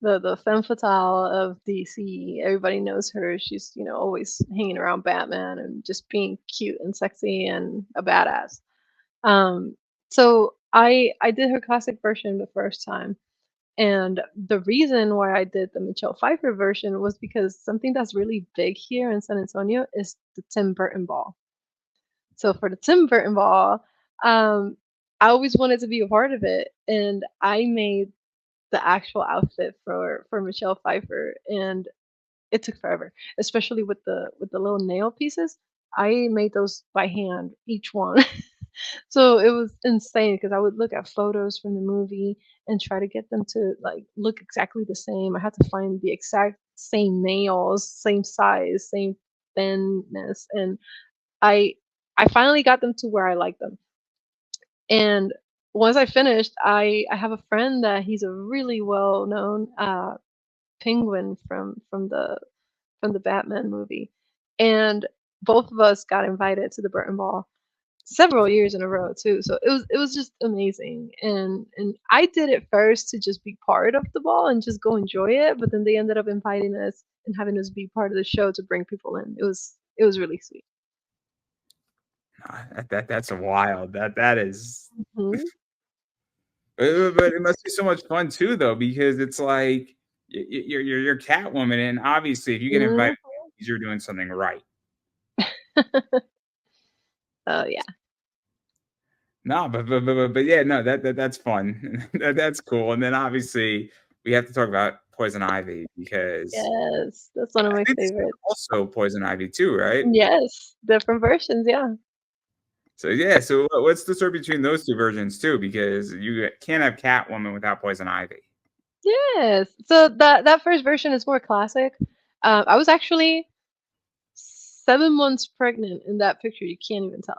the femme fatale of DC. Everybody knows her. She's always hanging around Batman and just being cute and sexy and a badass. Um, so I did her classic version the first time, and the reason why I did the Michelle Pfeiffer version was because something that's really big here in San Antonio is the Tim Burton Ball. So for the Tim Burton Ball, um, I always wanted to be a part of it, and I made the actual outfit for Michelle Pfeiffer, and it took forever, especially with the little nail pieces. I made those by hand, each one. So it was insane because I would look at photos from the movie and try to get them to like look exactly the same. I had to find the exact same nails, same size, same thinness, and I I finally got them to where I like them. And once I finished, I have a friend that he's a really well known Penguin from the Batman movie, and both of us got invited to the Burton Ball several years in a row too. So it was just amazing, and I did it first to just be part of the ball and just go enjoy it, but then they ended up inviting us and having us be part of the show to bring people in. It was really sweet. That's wild. That is, Mhm. but it must be so much fun too, though, because it's like you're Catwoman, and obviously, if you get invited, Mhm. you're doing something right. Oh yeah. No, but yeah, no, that's fun. That's cool. And then obviously we have to talk about Poison Ivy because Yes, that's one of I my think this is favorites. also Poison Ivy too, right? Yes, different versions, yeah. So yeah, so what's the story between those two versions too? Because you can't have Catwoman without Poison Ivy. Yes. So that first version is more classic. I was actually 7 months pregnant in that picture, you can't even tell.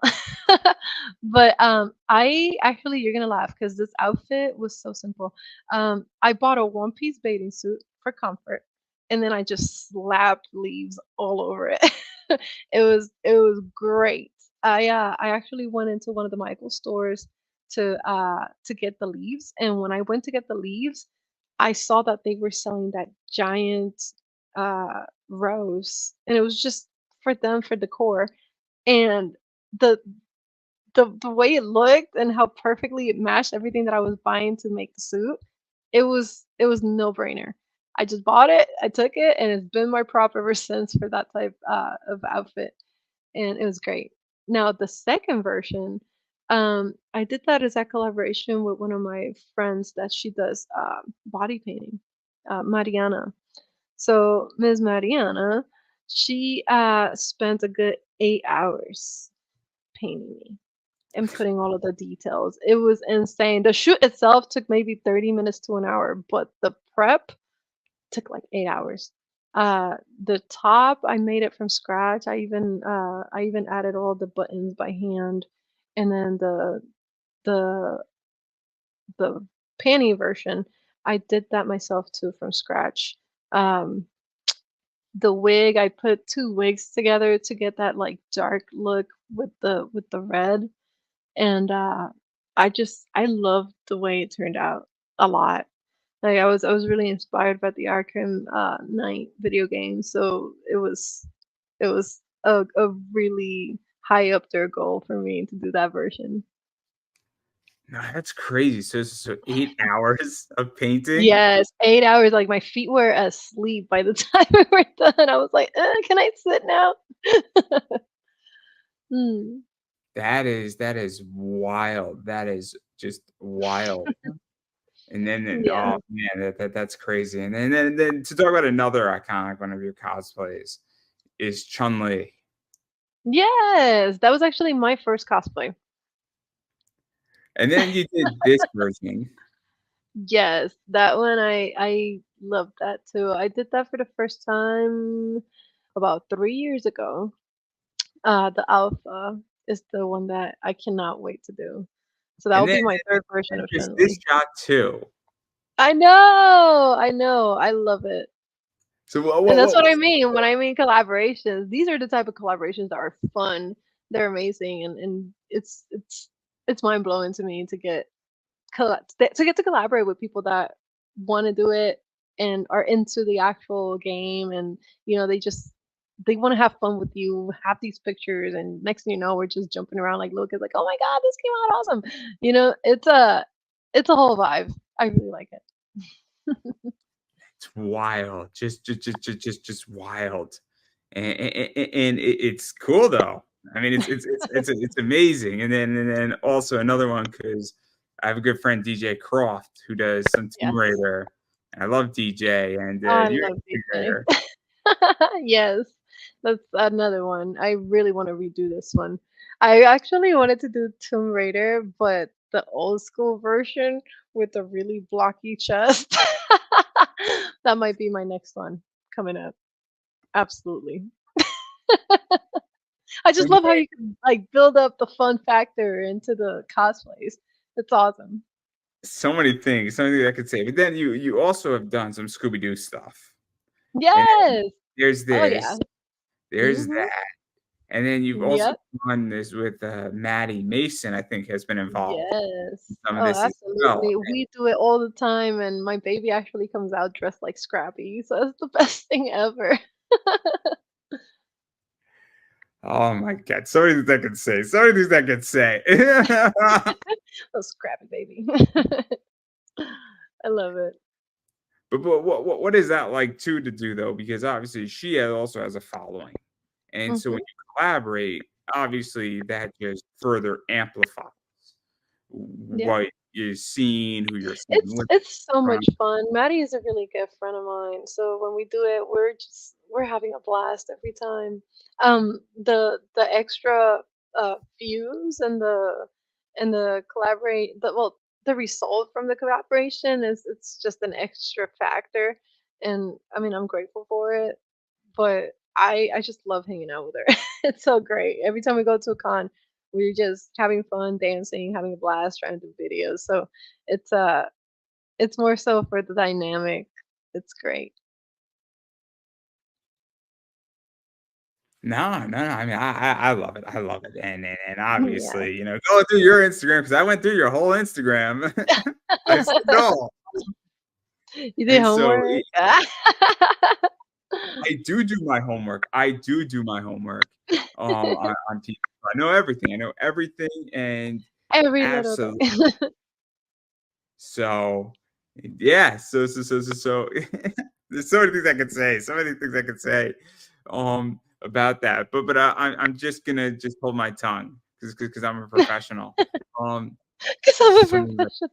But, I actually you're gonna laugh because this outfit was so simple. I bought a one-piece bathing suit for comfort, and then I just slapped leaves all over it. It was great. I actually went into one of the Michaels stores to get the leaves, and when I went to get the leaves, I saw that they were selling that giant, rose, and it was just for them for decor, and the the way it looked and how perfectly it matched everything that I was buying to make the suit, it was no-brainer. I just bought it, I took it, and it's been my prop ever since for that type, of outfit, and it was great. Now the second version, I did that as a collaboration with one of my friends that she does, body painting, Mariana. So Ms. Mariana, she spent a good 8 hours painting me and putting all of the details. It was insane. The shoot itself took maybe 30 minutes to an hour, but the prep took like 8 hours. The top, I made it from scratch. I even added all the buttons by hand, and then the the panty version, I did that myself too from scratch. Um, the wig, I put 2 wigs together to get that, like, dark look with the red, and, I loved the way it turned out a lot. Like, I was really inspired by the Arkham, Knight video game, so it was a really high up there goal for me to do that version. No, that's crazy. So 8 hours of painting. Yes, 8 hours, like, my feet were asleep by the time we were done. I was like, can I sit now?" Mm. That is wild. That is just wild. And then Yeah. oh man, that's crazy. And then to talk about another iconic one of your cosplays is Chun-Li. Yes, that was actually my first cosplay. And then you did this version. Yes, that one I loved that too. I did that for the first time about 3 years ago. The alpha is the one that I cannot wait to do. So that And will then be my 3rd version and of there's this Chun-Li. shot too. I know, I love it. So what And what that's what what I was mean when I mean collaborations. These are the type of collaborations that are fun. They're amazing, and it's mind blowing to me to get to collaborate with people that want to do it and are into the actual game, and they want to have fun with you, have these pictures, and next thing you know, we're just jumping around like little kids, like, oh my god, this came out awesome. It's a whole vibe. I really like it. it's wild. Just wild. And it's cool though. I mean, it's amazing. And then also another one because I have a good friend DJ Croft who does some Tomb Yes, Raider, and I love DJ, and I you're love a Tomb DJ. Raider. Yes, that's another one. I really want to redo this one. I actually wanted to do Tomb Raider, but the old school version with a really blocky chest. That might be my next one coming up. Absolutely. I just And love how you can like build up the fun factor into the cosplays. It's awesome. so many things I could say. But then you also have done some Scooby Doo stuff. and then Yes. there's Oh, yeah. this, there's Mhm. that, and then you've also Yep. done this with, Maddie Mason, I think, has been involved in Yes. some of Oh, this as well. absolutely. We do it all the time, and my baby actually comes out dressed like Scrappy, so it's the best thing ever. Oh my god, so many things I could say, so many things I could say. Oh, Scrappy baby. I love it. But what is that like too to do though? Because obviously she also has a following, and so when Mhm. you collaborate, obviously that just further amplifies Yeah. what you're seeing, who you're seeing with It's so from. much fun. Maddie is a really good friend of mine, so when we do it, we're having a blast every time. The extra views and the collaborate the well the result from the collaboration is it's just an extra factor, and I mean I'm grateful for it. But I just love hanging out with her. It's so great. Every time we go to a con, we're just having fun, dancing, having a blast, trying to do videos. So it's uh it's more so for the dynamic. It's great. No, no, no. I mean, I love it. I love it, and Yeah. obviously, going through your Instagram because I went through your whole Instagram. I see it all, You did and so homework? I do my homework. I do my homework, on TV. I know everything. I know everything, and Every little absolutely. thing. So, yeah. So there's so many things I could say. So many things I could say, about that. But I'm just gonna just hold my tongue because I'm a professional. Um, 'Cause I'm a some professional.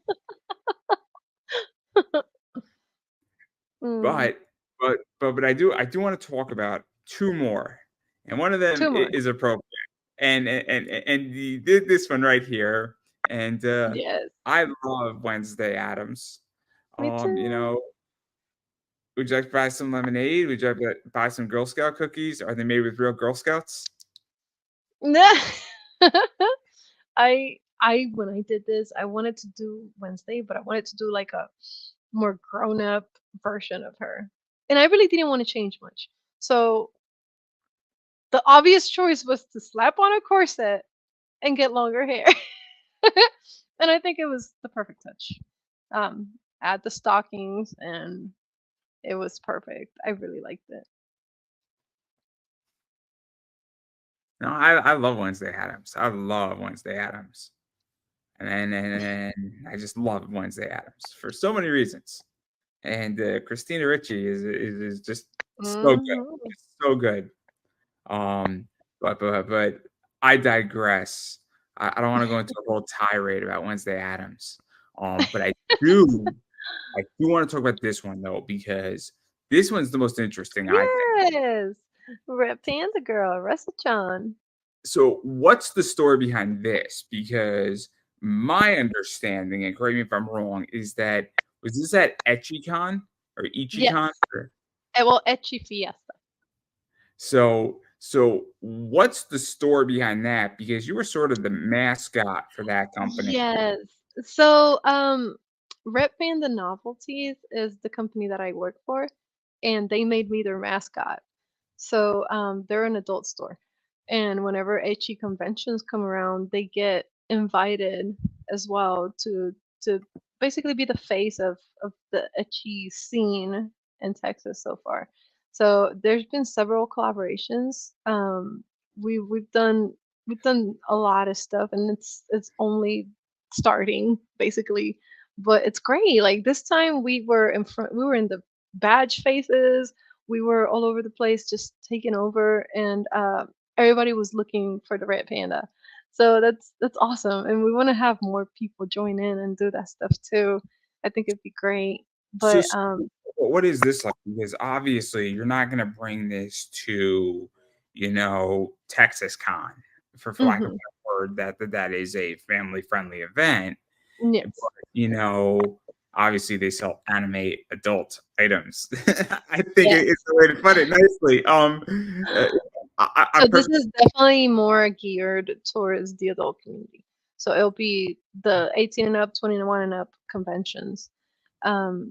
Mm. but I do want to talk about two more, and one of them 2 more. is appropriate, this one right here, and Yes. I love Wednesday Adams. Me You too. know, would you like to buy some lemonade? Would you like to buy some Girl Scout cookies? Are they made with real Girl Scouts? I when I did this, I wanted to do Wednesday, but I wanted to do like a more grown up version of her. And I really didn't want to change much. So the obvious choice was to slap on a corset and get longer hair. And I think it was the perfect touch. Add the stockings and it was perfect. I really liked it. No, I love Wednesday Adams. I love Wednesday Adams, and I just love Wednesday Adams for so many reasons. And Christina Ricci is just so good, Mhm. it's so good. Um, but I digress. I don't want to go into a whole tirade about Wednesday Adams. But do I do want to talk about this one though because this one's the most interesting, I think. Yes. Red Panda girl, RESSＡ-CHAN. So, what's the story behind this? Because my understanding, and correct me if I'm wrong, is that was this at EchiCon or Ichicon? Yes. Well, Ecchi Fiesta. So what's the story behind that? Because you were sort of the mascot for that company. Yes. So, Red Panda Novelties is the company that I work for, and they made me their mascot. So, they're an adult store, and whenever HE conventions come around, they get invited as well to basically be the face of the HE scene in Texas so far. So there's been several collaborations. We've done a lot of stuff, and it's only starting basically, but it's great. Like this time, we were in the badge faces, we were all over the place just taking over, and everybody was looking for the red panda. So that's awesome, and we want to have more people join in and do that stuff too. I think it'd be great. So, But what is this like? Because obviously you're not going to bring this to, Texas Con, for lack of a mhm, better word, that is a family friendly event. yes, But, obviously they sell anime adult items. I think yes. it's a way to put it nicely. Uh, I So this per- is definitely more geared towards the adult community. So it'll be the 18 and up, 21 and up conventions. Um,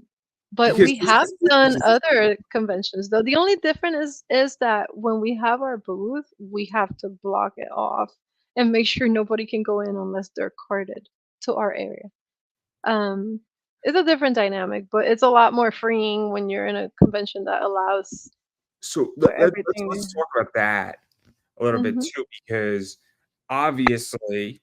But Because we have done other conventions though. The only difference is that when we have our booth, we have to block it off and make sure nobody can go in unless they're carded to our area. Um, it's a different dynamic, but it's a lot more freeing when you're in a convention that allows so for let's everything. talk about that a little bit Mhm. too, because obviously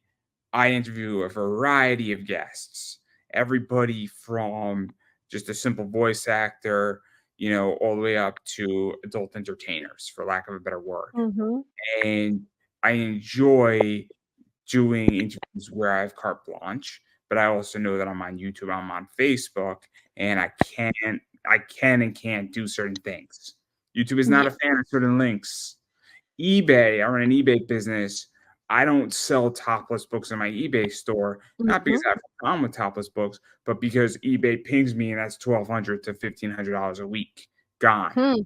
I interview a variety of guests, everybody from just a simple voice actor, all the way up to adult entertainers, for lack of a better word. Mhm. And I enjoy doing interviews where I have carte blanche, but I also know that I'm on YouTube, I'm on Facebook, and I can and can't do certain things. YouTube is not Yeah. a fan of certain links. eBay, I run an eBay business. I don't sell topless books in my eBay store, not because Mhm. I have a problem with topless books, but because eBay pings me and that's $1,200 to $1,500 a week gone. Hmm.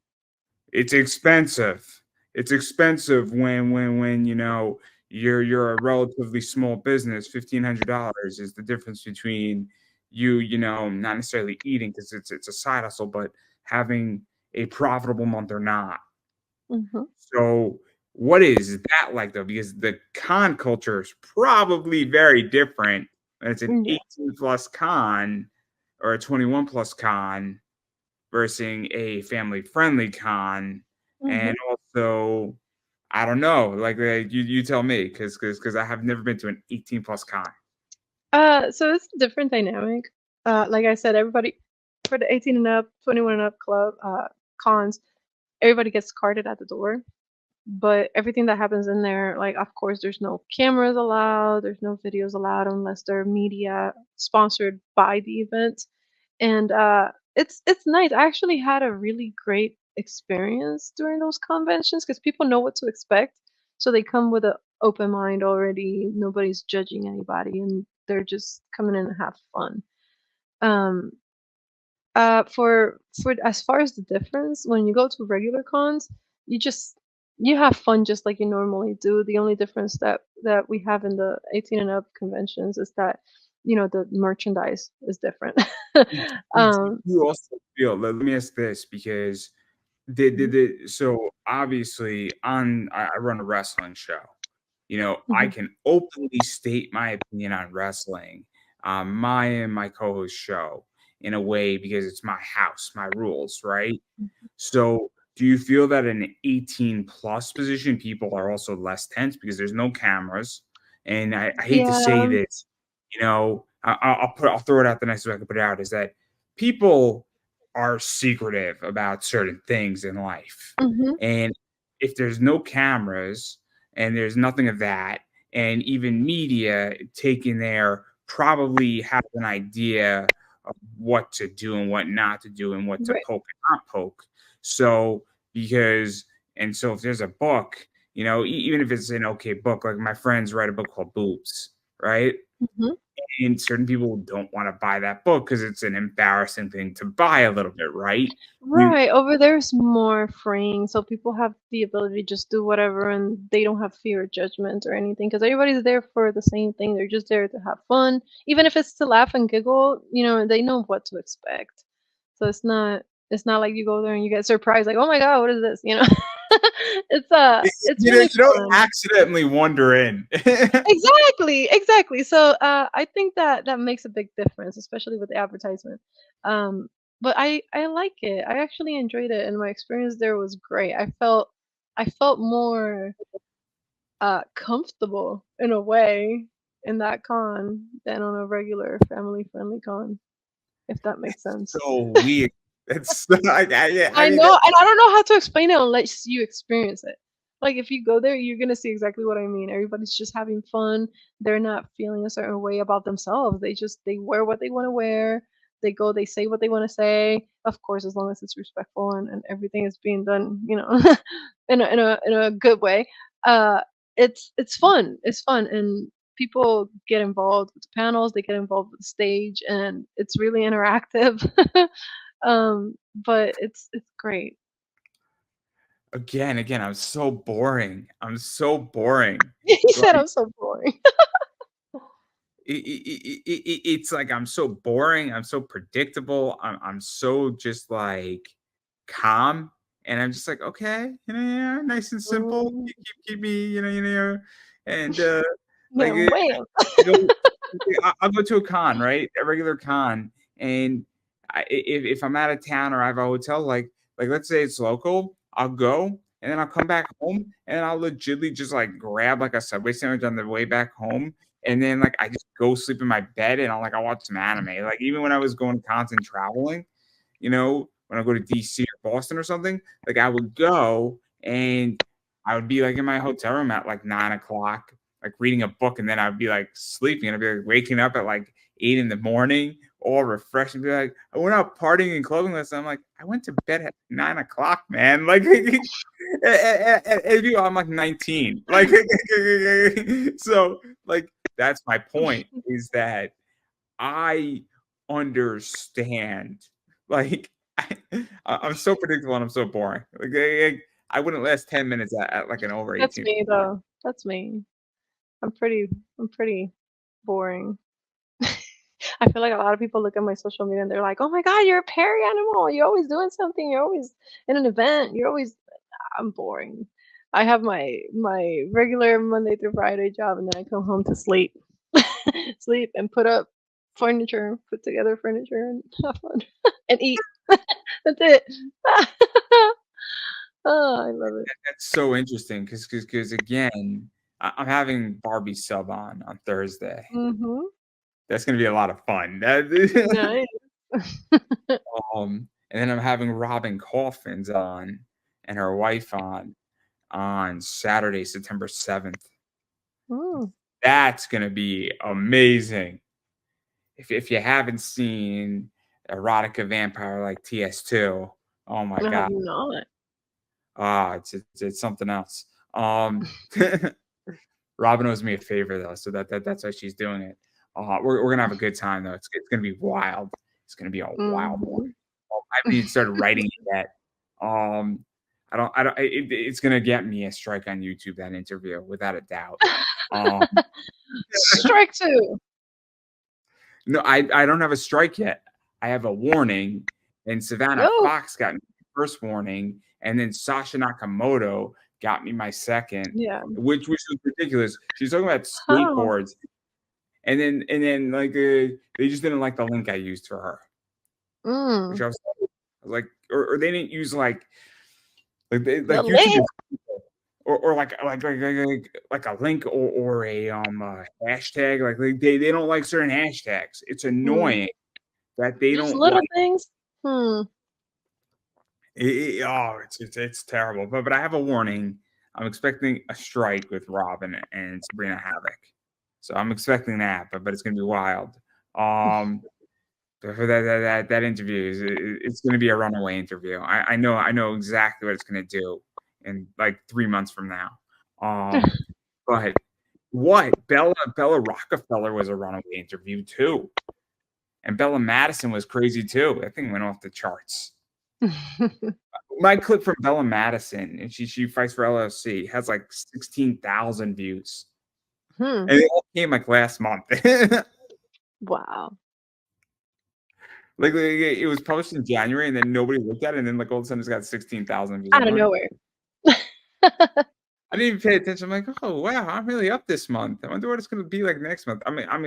It's expensive. It's expensive when you're a relatively small business. $1,500 is the difference between not necessarily eating because it's a side hustle, but having a profitable month or not. Mhm. So what is that like though? Because the con culture is probably very different when it's an Yeah. 18 plus con or a 21 plus con versus a family friendly con. Mhm. And also, I don't know, like you tell me, because I have never been to an 18 plus con. So it's a different dynamic. Like I said, everybody for the 18 and up, 21 and up club cons, everybody gets carded at the door. But everything that happens in there, like of course, there's no cameras allowed, there's no videos allowed unless they're media sponsored by the event. And it's nice. I actually had a really great experience during those conventions because people know what to expect, so they come with an open mind already. Nobody's judging anybody, and they're just coming in to have fun. Um, for as far as the difference, when you go to regular cons, you just you have fun just like you normally do. The only difference that we have in the 18 and up conventions is that the merchandise is different. Do um, you also feel, let me ask this, because mhm, so obviously I run a wrestling show. I mhm. can openly state my opinion on wrestling on my and my co-host show in a way because it's my house, my rules, right? So, do you feel that in an 18 plus position, people are also less tense because there's no cameras? And I hate to say Yeah. this, I'll throw it out the nicest way I can put it out is that people are secretive about certain things in life. Mhm. And if there's no cameras and there's nothing of that, and even media taking there probably have an idea of what to do and what not to do and what to Right. poke and not poke. So so if there's a book, even if it's an okay book, like my friends write a book called Boobs, right? Mhm. And certain people don't want to buy that book because it's an embarrassing thing to buy a little bit, right? You Right. Over there's more freeing, so people have the ability to just do whatever, and they don't have fear of judgment or anything because everybody's there for the same thing. They're just there to have fun, even if it's to laugh and giggle. They know what to expect. So it's not like you go there and you get surprised, like, oh my god, what is this? It's really you don't fun. accidentally wander in. Exactly, exactly. So, I think that makes a big difference, especially with the advertisement. Um, but I like it. I actually enjoyed it, and my experience there was great. I felt more comfortable in a way in that con than on a regular family-friendly con, if that makes sense. So weird. It's yeah, I I mean know, and I don't know how to explain it unless you experience it. Like, if you go there, you're gonna see exactly what I mean. Everybody's just having fun. They're not feeling a certain way about themselves. They wear what they wanna wear. They go, they say what they wanna say. Of course, as long as it's respectful and everything is being done, in a good way. Uh, it's fun. It's fun, and people get involved with the panels, they get involved with the stage, and it's really interactive. But it's great. again, I'm so boring. I'm so boring. He said Like I'm so boring. it's like I'm so boring, I'm so predictable, I'm so just like calm, and I'm just like, okay, yeah, nice and simple. Mm, Keep me, and like yeah, wham. I go, I'll go to a con, right? A regular con, and if I'm out of town or I have a hotel, like let's say it's local, I'll go and then I'll come back home and I'll legitimately just like grab like a Subway sandwich on the way back home, and then like I just go sleep in my bed and I'll watch some anime. Like even when I was going constant traveling, when I go to DC or Boston or something, like I would go and I would be like in my hotel room at like 9 o'clock, like reading a book, and then I'd be like sleeping and I'd be like waking up at like 8 in the morning, all refreshed, and be like, I went out partying and clothing list. I'm like, I went to bed at 9 o'clock, man. Like, I'm like 19. Like, so like that's my point is that I understand. Like, I'm so predictable and I'm so boring. Like, I wouldn't last 10 minutes at like an over That's 18. me though. That's me. I'm pretty I'm pretty boring. I feel like a lot of people look at my social media and they're like, "Oh my God, you're a parry animal. You're always doing something. You're always in an event. You're always." I'm boring. I have my regular Monday through Friday job, and then I come home to sleep, sleep, and put up furniture, put together furniture, and have fun and eat. That's it. Oh, I love it. That's so interesting because again, I'm having Barbie sub on Thursday. Mhm. That's gonna be a lot of fun. Nice. And then I'm having Robin Coffins on and her wife on Saturday, September 7th. Mm. That's gonna be amazing. If you haven't seen Erotica Vampire like TS2, oh my I have god. not. It's something else. Um Robin owes me a favor though, so that's why she's doing it. We're gonna have a good time though. It's gonna be wild. It's gonna be a wild one. Mhm. I haven't even started writing it yet. Um, I don't. It's gonna get me a strike on YouTube, that interview, without a doubt. Um, Strike two. no, I don't have a strike yet. I have a warning, and Savannah Oh, Fox got me the first warning, and then Sasha Nakamoto got me my second, yeah. which was ridiculous. She's talking about How? skateboards, and then like they just didn't like the link I used for her, which Mm. I was like, or they didn't use The like YouTube link. is or like a link or a hashtag. Like they don't like certain hashtags. It's Hmm. annoying that they Just don't little like things. Hmm. oh, it's terrible. But I have a warning. I'm expecting a strike with Robin and Sabrina Havoc. So I'm expecting that, but it's gonna be wild. Um for that interview it's going to be a runaway interview. I know exactly what it's going to do in like 3 months from now. But what Bella Rockefeller was a runaway interview too, and Bella Madison was crazy too. That thing went off the charts. My clip from Bella Madison, and she fights for LLC, has like 16,000 views, Hmm. and it all came like last month. Wow. Like it was published in January, and then nobody looked at it, and then like all of a sudden it's got 16,000 views. Out I'm of like, nowhere. I didn't even pay attention. I'm like, oh wow, I'm really up this month. I wonder what it's going to be like next month. I mean, I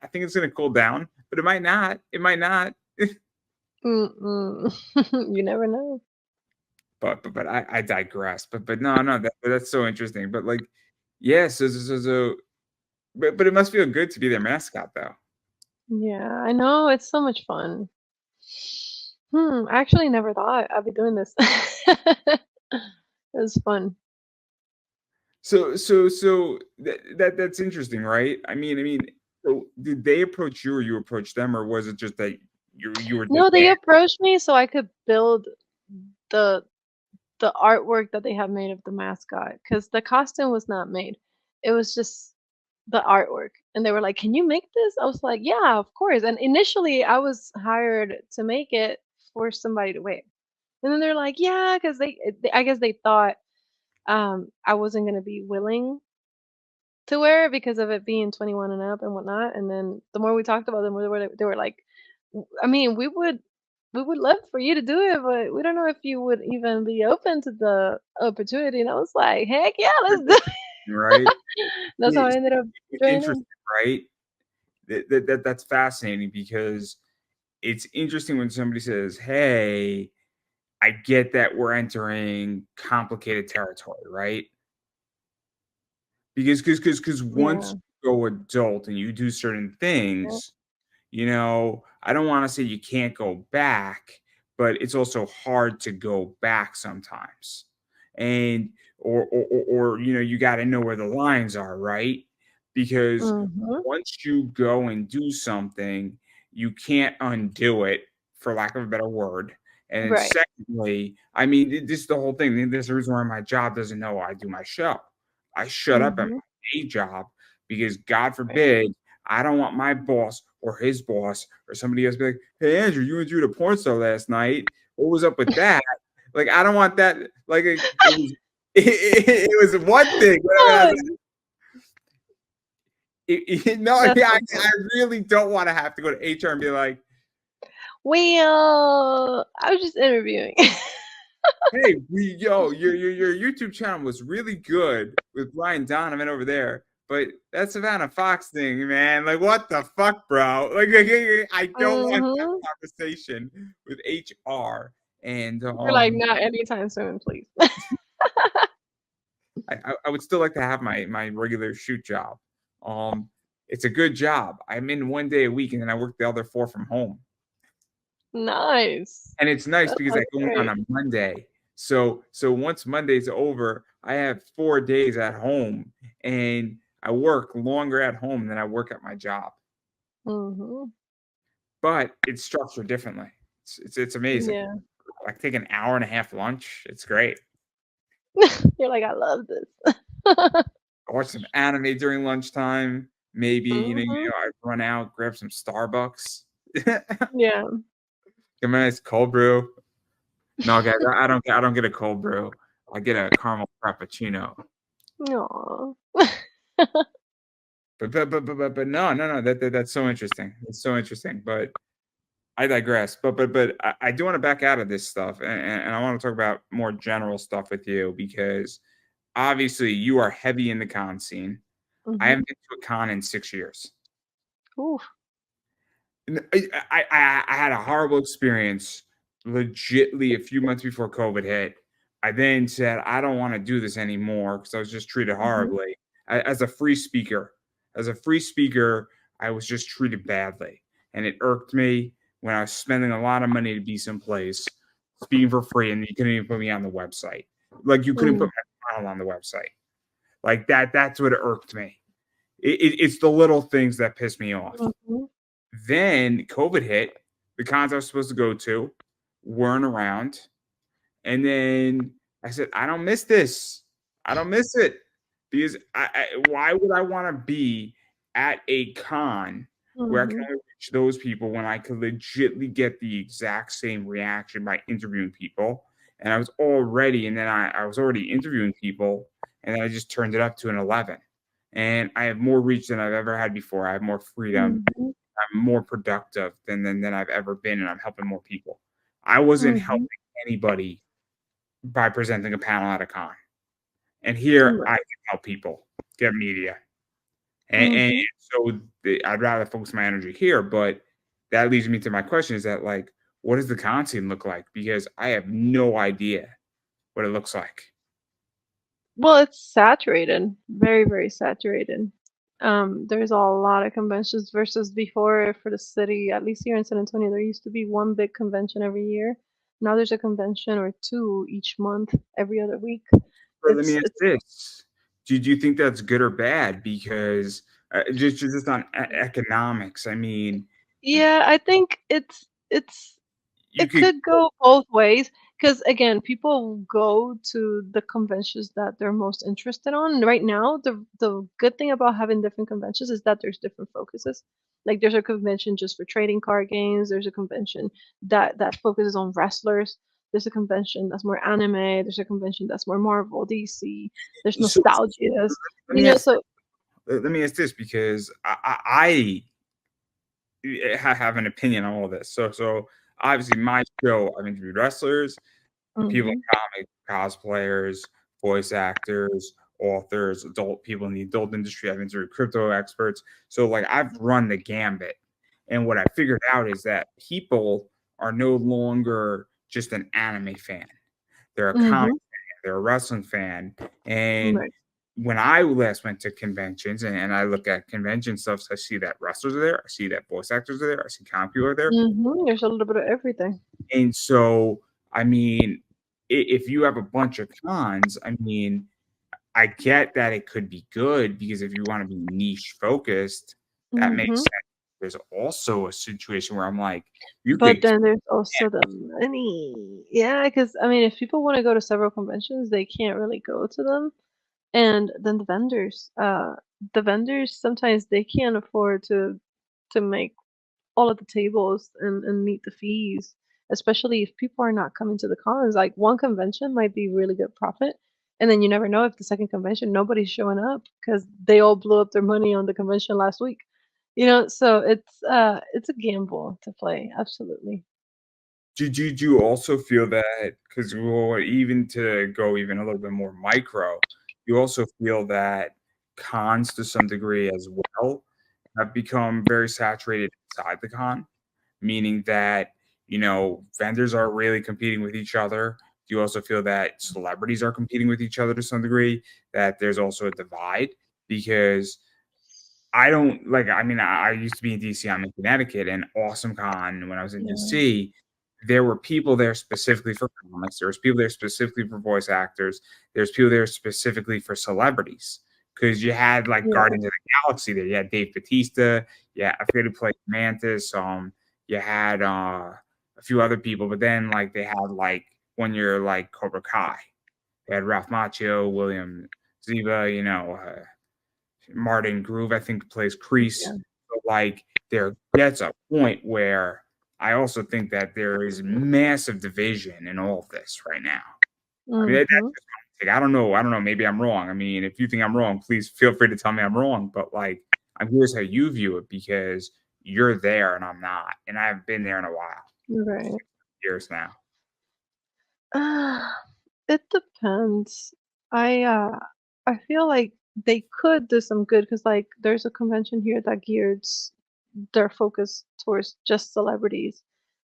think it's going to cool down, but it might not. It might not. Mm-mm. You never know. But I digress. But no, that's so interesting. But like, yeah. But it must feel good to be their mascot though. Yeah, I know. It's so much fun. I actually never thought I'd be doing this. It was fun. That's interesting, right? I mean, so did they approach you or you approached them, or was it just that you were just No, they there? approached me so I could build the the artwork that they have made of the mascot because the costume was not made. It was just the artwork. And they were like, "Can you make this?" I was like, "Yeah, of course." And initially, I was hired to make it for somebody to wear. And then they're like, "Yeah," because I guess they thought I wasn't gonna be willing to wear it because of it being 21 and up and whatnot, and then the more we talked about it, the more they were like, I mean, we would love for you to do it, but we don't know if you would even be open to the opportunity." And I was like, "Heck yeah, let's do it." Right? That's how I It's ended up it's joining. interesting, right? That's fascinating because it's interesting when somebody says, "Hey, I get that we're entering complicated territory," right? Because once Yeah, you go adult and you do certain yeah. things, I don't wanna say you can't go back, but it's also hard to go back sometimes. And you gotta know where the lines are, right? Because Mhm. once you go and do something, you can't undo it, for lack of a better word. And then Right. secondly, I mean, this is the whole thing. There's the reason why my job doesn't know I do my show. I shut up at Mhm. my day job because God Right. forbid I don't want my boss or his boss or somebody else to be like, "Hey, Andrew, you went to the porn star last night. What was up with that?" Like, I don't want that. Like, it was, it was one thing. But I Oh, was, no, that's yeah, so I funny. really don't want to have to go to HR and be like, Well, I was just interviewing. "Hey, your YouTube channel was really good with Brian Donovan over there, but that Savannah Fox thing, man, like what the fuck, bro? Like I don't want that Mhm. conversation with HR." And You're like, "Not anytime soon, please." I would still like to have my regular shoot job. Um, it's a good job. I'm in 1 day a week, and then I work the other 4 from home. Nice. And it's nice That because I sounds go in on great. a Monday. So once Monday's over, I have 4 days at home, and I work longer at home than I work at my job. Mhm. But it's structured differently. It's amazing. Yeah. I take an hour and a half lunch. It's great. You're like, "I love this." I watch some anime during lunchtime. Maybe, Mhm. I run out, grab some Starbucks. Get Yeah. a nice cold brew. No, guys, I don't get a cold brew. I get a caramel frappuccino. Aw. But no, that's so interesting. It's so interesting, but I digress. But I do wanna back out of this stuff, and I wanna talk about more general stuff with you because obviously you are heavy in the con scene. I Mhm. haven't been to a con in 6 years. Oof. N I had a horrible experience legitly a few months before COVID hit. I then said, "I don't wanna do this anymore because I was just treated Mhm. horribly." As a free speaker I was just treated badly, and it irked me when I was spending a lot of money to be someplace, speaking for free, and you couldn't even put me on the website. Like, you couldn't put Mm. my channel on the website. Like, that's what irked me. It's the little things that piss me off. Mhm. Then COVID hit, the cons I was supposed to go to weren't around, and then I said, "I don't miss this. I don't miss it." Because why would I wanna be at a con where I can Mhm. only reach those people when I could legitly get the exact same reaction by interviewing people? And I was already and then I was already interviewing people, and then I just turned it up to an 11. And I have more reach than I've ever had before. I have more freedom. Mhm. I'm more productive than I've ever been, and I'm helping more people. I wasn't Mhm. helping anybody by presenting a panel at a con, and here I Right. can help people get media, and Mhm. so I'd rather focus my energy here. But that leads me to my question: is that like, what does the con scene look like? Because I have no idea what it looks like. Well, it's saturated, very, very saturated. There's a lot of conventions versus before for the city. At least here in San Antonio, there used to be one big convention every year. Now there's a convention or two each month, every other week. But let me ask It's this: do you think that's good or bad? Because just on economics, I mean, Yeah, I think you it could. could go both ways. Because again, people go to the conventions that they're most interested on. Right now, the good thing about having different conventions is that there's different focuses. Like there's a convention just for trading card games. There's a convention that focuses on wrestlers. There's a convention that's more anime. There's a convention that's more Marvel, DC. There's So nostalgias. let me ask. So let me ask this because I have an opinion on all this. So obviously, my show, I've interviewed wrestlers, people Mhm. in comic cosplayers, voice actors, authors, adult people in the adult industry. I've interviewed crypto experts. So like I've run the gambit. And what I figured out is that people are no longer just an anime fan. They're a comic Mhm. fan, they're a wrestling fan. And Right. when I last went to conventions and I look at convention stuff, so I see that wrestlers are there, I see that voice actors are there, I see comic people are there. Mhm. There's a little bit of everything. And so, I mean, if you have a bunch of cons, I mean, I get that it could be good because if you want to be niche focused, that makes Mhm. sense. There's also a situation where I'm like, you But could, then there's also the money. Yeah, because I mean, if people wanna go to several conventions, they can't really go to them. And then the vendors sometimes they can't afford to make all of the tables and meet the fees, especially if people are not coming to the cons. Like one convention might be really good profit, and then you never know if the second convention nobody's showing up because they all blew up their money on the convention last week. So it's a gamble to play, absolutely. do you also feel that because well, even to go even a little bit more micro, you also feel that cons to some degree as well have become very saturated inside the con? Meaning that, vendors are really competing with each other. Do you also feel that celebrities are competing with each other to some degree? That there's also a divide? Because I don't like, I mean, I used to be in DC, I'm in Connecticut, and Awesome Con, when I was in Yeah, DC, there were people there specifically for comics. There was people there specifically for voice actors. There's people there specifically for celebrities. Because you had like yeah, Guardians of the Galaxy there. You had Dave Batista. Yeah, I forget who played Mantis. You had a few other people, but then like they had like 1 year like Cobra Kai. They had Ralph Macchio, William Ziva, Martin Groove, I think, plays Crease. yeah. So, like, there gets a point where I also think that there is massive division in all of this right now. I mean, that's Mhm. just my take. I don't know, maybe I'm wrong. I mean, if you think I'm wrong, please feel free to tell me I'm wrong, but, like, I'm curious how you view it because you're there and I'm not, and I haven't been there in a while, Right. 6 years now. Ah, it depends. I, uh, I feel like they could do some good because, like, there's a convention here that geared their focus towards just celebrities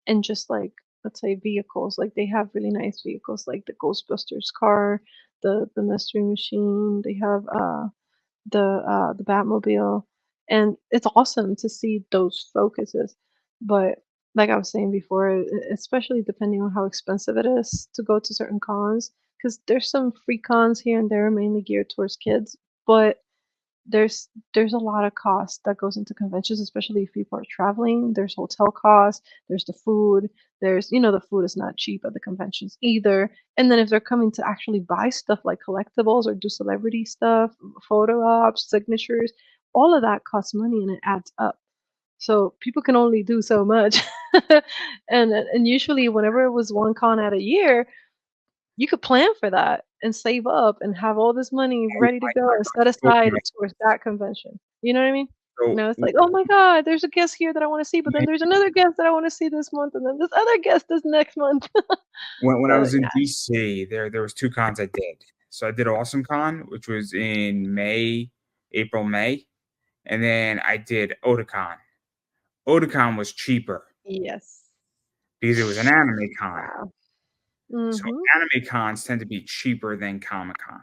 and just like, let's say, vehicles. Like, they have really nice vehicles, like the Ghostbusters car, the Mystery Machine. They have the Batmobile, and it's awesome to see those focuses. But like I was saying before, especially depending on how expensive it is to go to certain cons, because there's some free cons here and there, mainly geared towards kids, but there's a lot of cost that goes into conventions, especially if people are traveling. There's hotel costs, there's the food, the food is not cheap at the conventions either. And then if they're coming to actually buy stuff like collectibles or do celebrity stuff, photo ops, signatures, all of that costs money and it adds up. So people can only do so much. And usually whenever it was one con at a year, you could plan for that and save up and have all this money Oh ready to my go and set gosh, so aside nice. towards that convention. You know what I mean? So, It's like, "Oh my god, there's a guest here that I wanna see, but then when there's another guest that I wanna see this month, and then this other guest is next month." when I So, was in yeah. DC, there was 2 cons I did. So I did Awesome Con, which was in April, May, and then I did Otakon. Otakon was cheaper Yes. because it was an anime con. Wow. So Mhm. anime cons tend to be cheaper than Comic-Con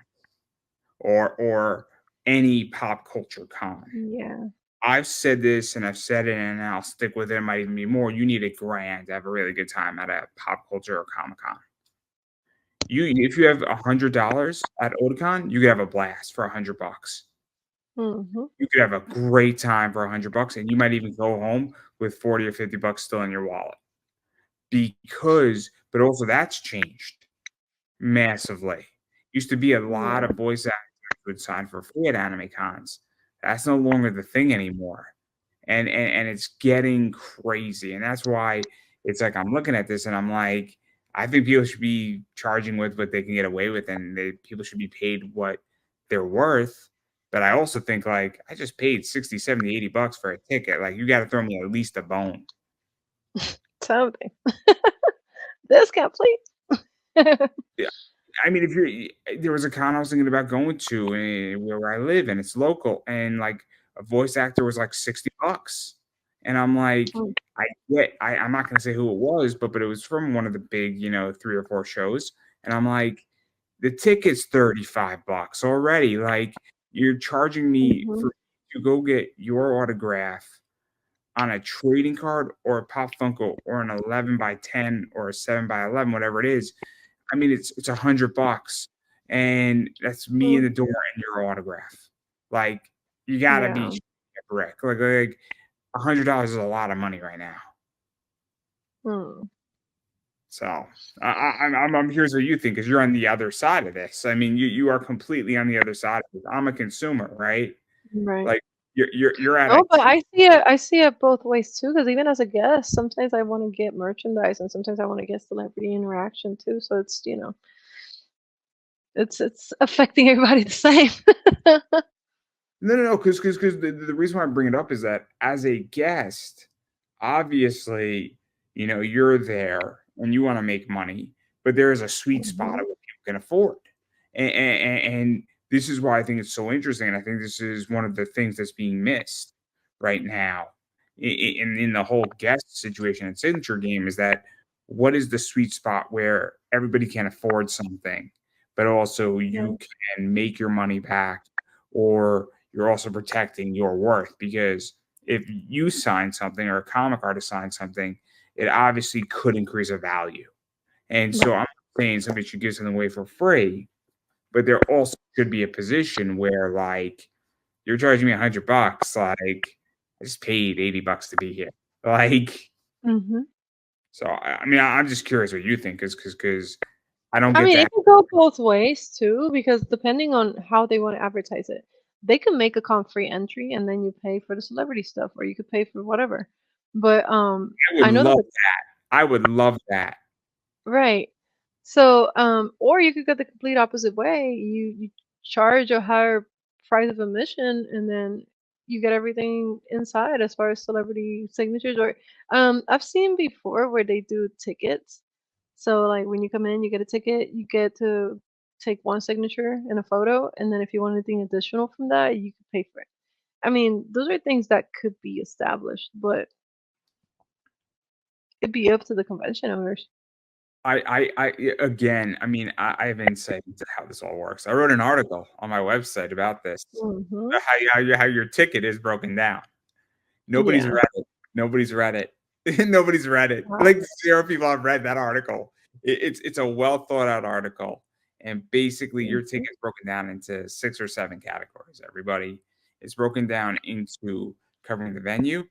or any pop culture con. Yeah. I've said this and I've said it and I'll stick with it. It might even be more. You need a grand to have a really good time at a pop culture or Comic-Con. If you have $100 at Otakon, you could have a blast for $100. Mhm. You could have a great time for $100, and you might even go home with 40 or $50 still in your wallet. But also that's changed massively. Used to be a lot Yeah. of voice actors would sign for free at anime cons. That's no longer the thing anymore. And it's getting crazy. And that's why it's like I'm looking at this and I'm like, I think people should be charging with what they can get away with, and people should be paid what they're worth. But I also think, like, I just paid 60, 70, $80 for a ticket. Like, you gotta throw me at least a bone. Something. Discount, please. Yeah. I mean, if you're there was a con I was thinking about going to, where I live, and it's local, and, like, a voice actor was, like, $60, and I'm like, Mm, I'm not gonna say who it was, but it was from one of the big, 3 or 4 shows, and I'm like, "The ticket's $35 already, like, you're charging me mhm, for to go get your autograph on a trading card or a Pop Funko or an 11 by 10 or a 7 by 11, whatever it is. I mean, it's $100, and that's me in mm, the door and your autograph. Like, you gotta be yeah. a brick. Like $100 is a lot of money right now. Mm, So I'm curious what you think because you're on the other side of this. I mean, you are completely on the other side of it. I'm a consumer, right? right. Like you're at a No, but I see it both ways too. Because even as a guest, sometimes I wanna get merchandise and sometimes I wanna get celebrity interaction too, so it's affecting everybody the same. no, because the reason why I bring it up is that as a guest, obviously, you're there and you wanna make money, but there is a sweet spot Mhm, of what people can afford. And this is why I think it's so interesting, and I think this is one of the things that's being missed right now in the whole guest situation and signature game is that what is the sweet spot where everybody can afford something, but also you right, can make your money back, or you're also protecting your worth because if you sign something or a comic artist signs something, it obviously could increase a value. And so right. I'm not saying somebody should give something away for free, but there also should be a position where like you're charging me $100, like I just paid $80 to be here. Like, Mhm. so I mean, I'm just curious what you think, because I don't I get mean, that. it can go both ways too, because depending on how they wanna advertise it, they can make a con free entry and then you pay for the celebrity stuff, or you could pay for whatever. But, I would I know that love the that. I would love that. right. So, or you could go the complete opposite way. You charge a higher price of admission, and then you get everything inside as far as celebrity signatures. Or, I've seen before where they do tickets. So, like when you come in, you get a ticket. You get to take one signature and a photo, and then if you want anything additional from that, you could pay for it. I mean, those are things that could be established, but it'd be up to the convention owners. Again, I mean, I have insight into how this all works. I wrote an article on my website about this, Hmm. how your ticket is broken down. Nobody's Yeah. read it. Nobody's read it. Nobody's read it. Wow. Like 0 people have read that article. It's a well thought out article, and basically your Mhm. ticket's broken down into 6 or 7 categories. Everybody, it's broken down into covering the venue,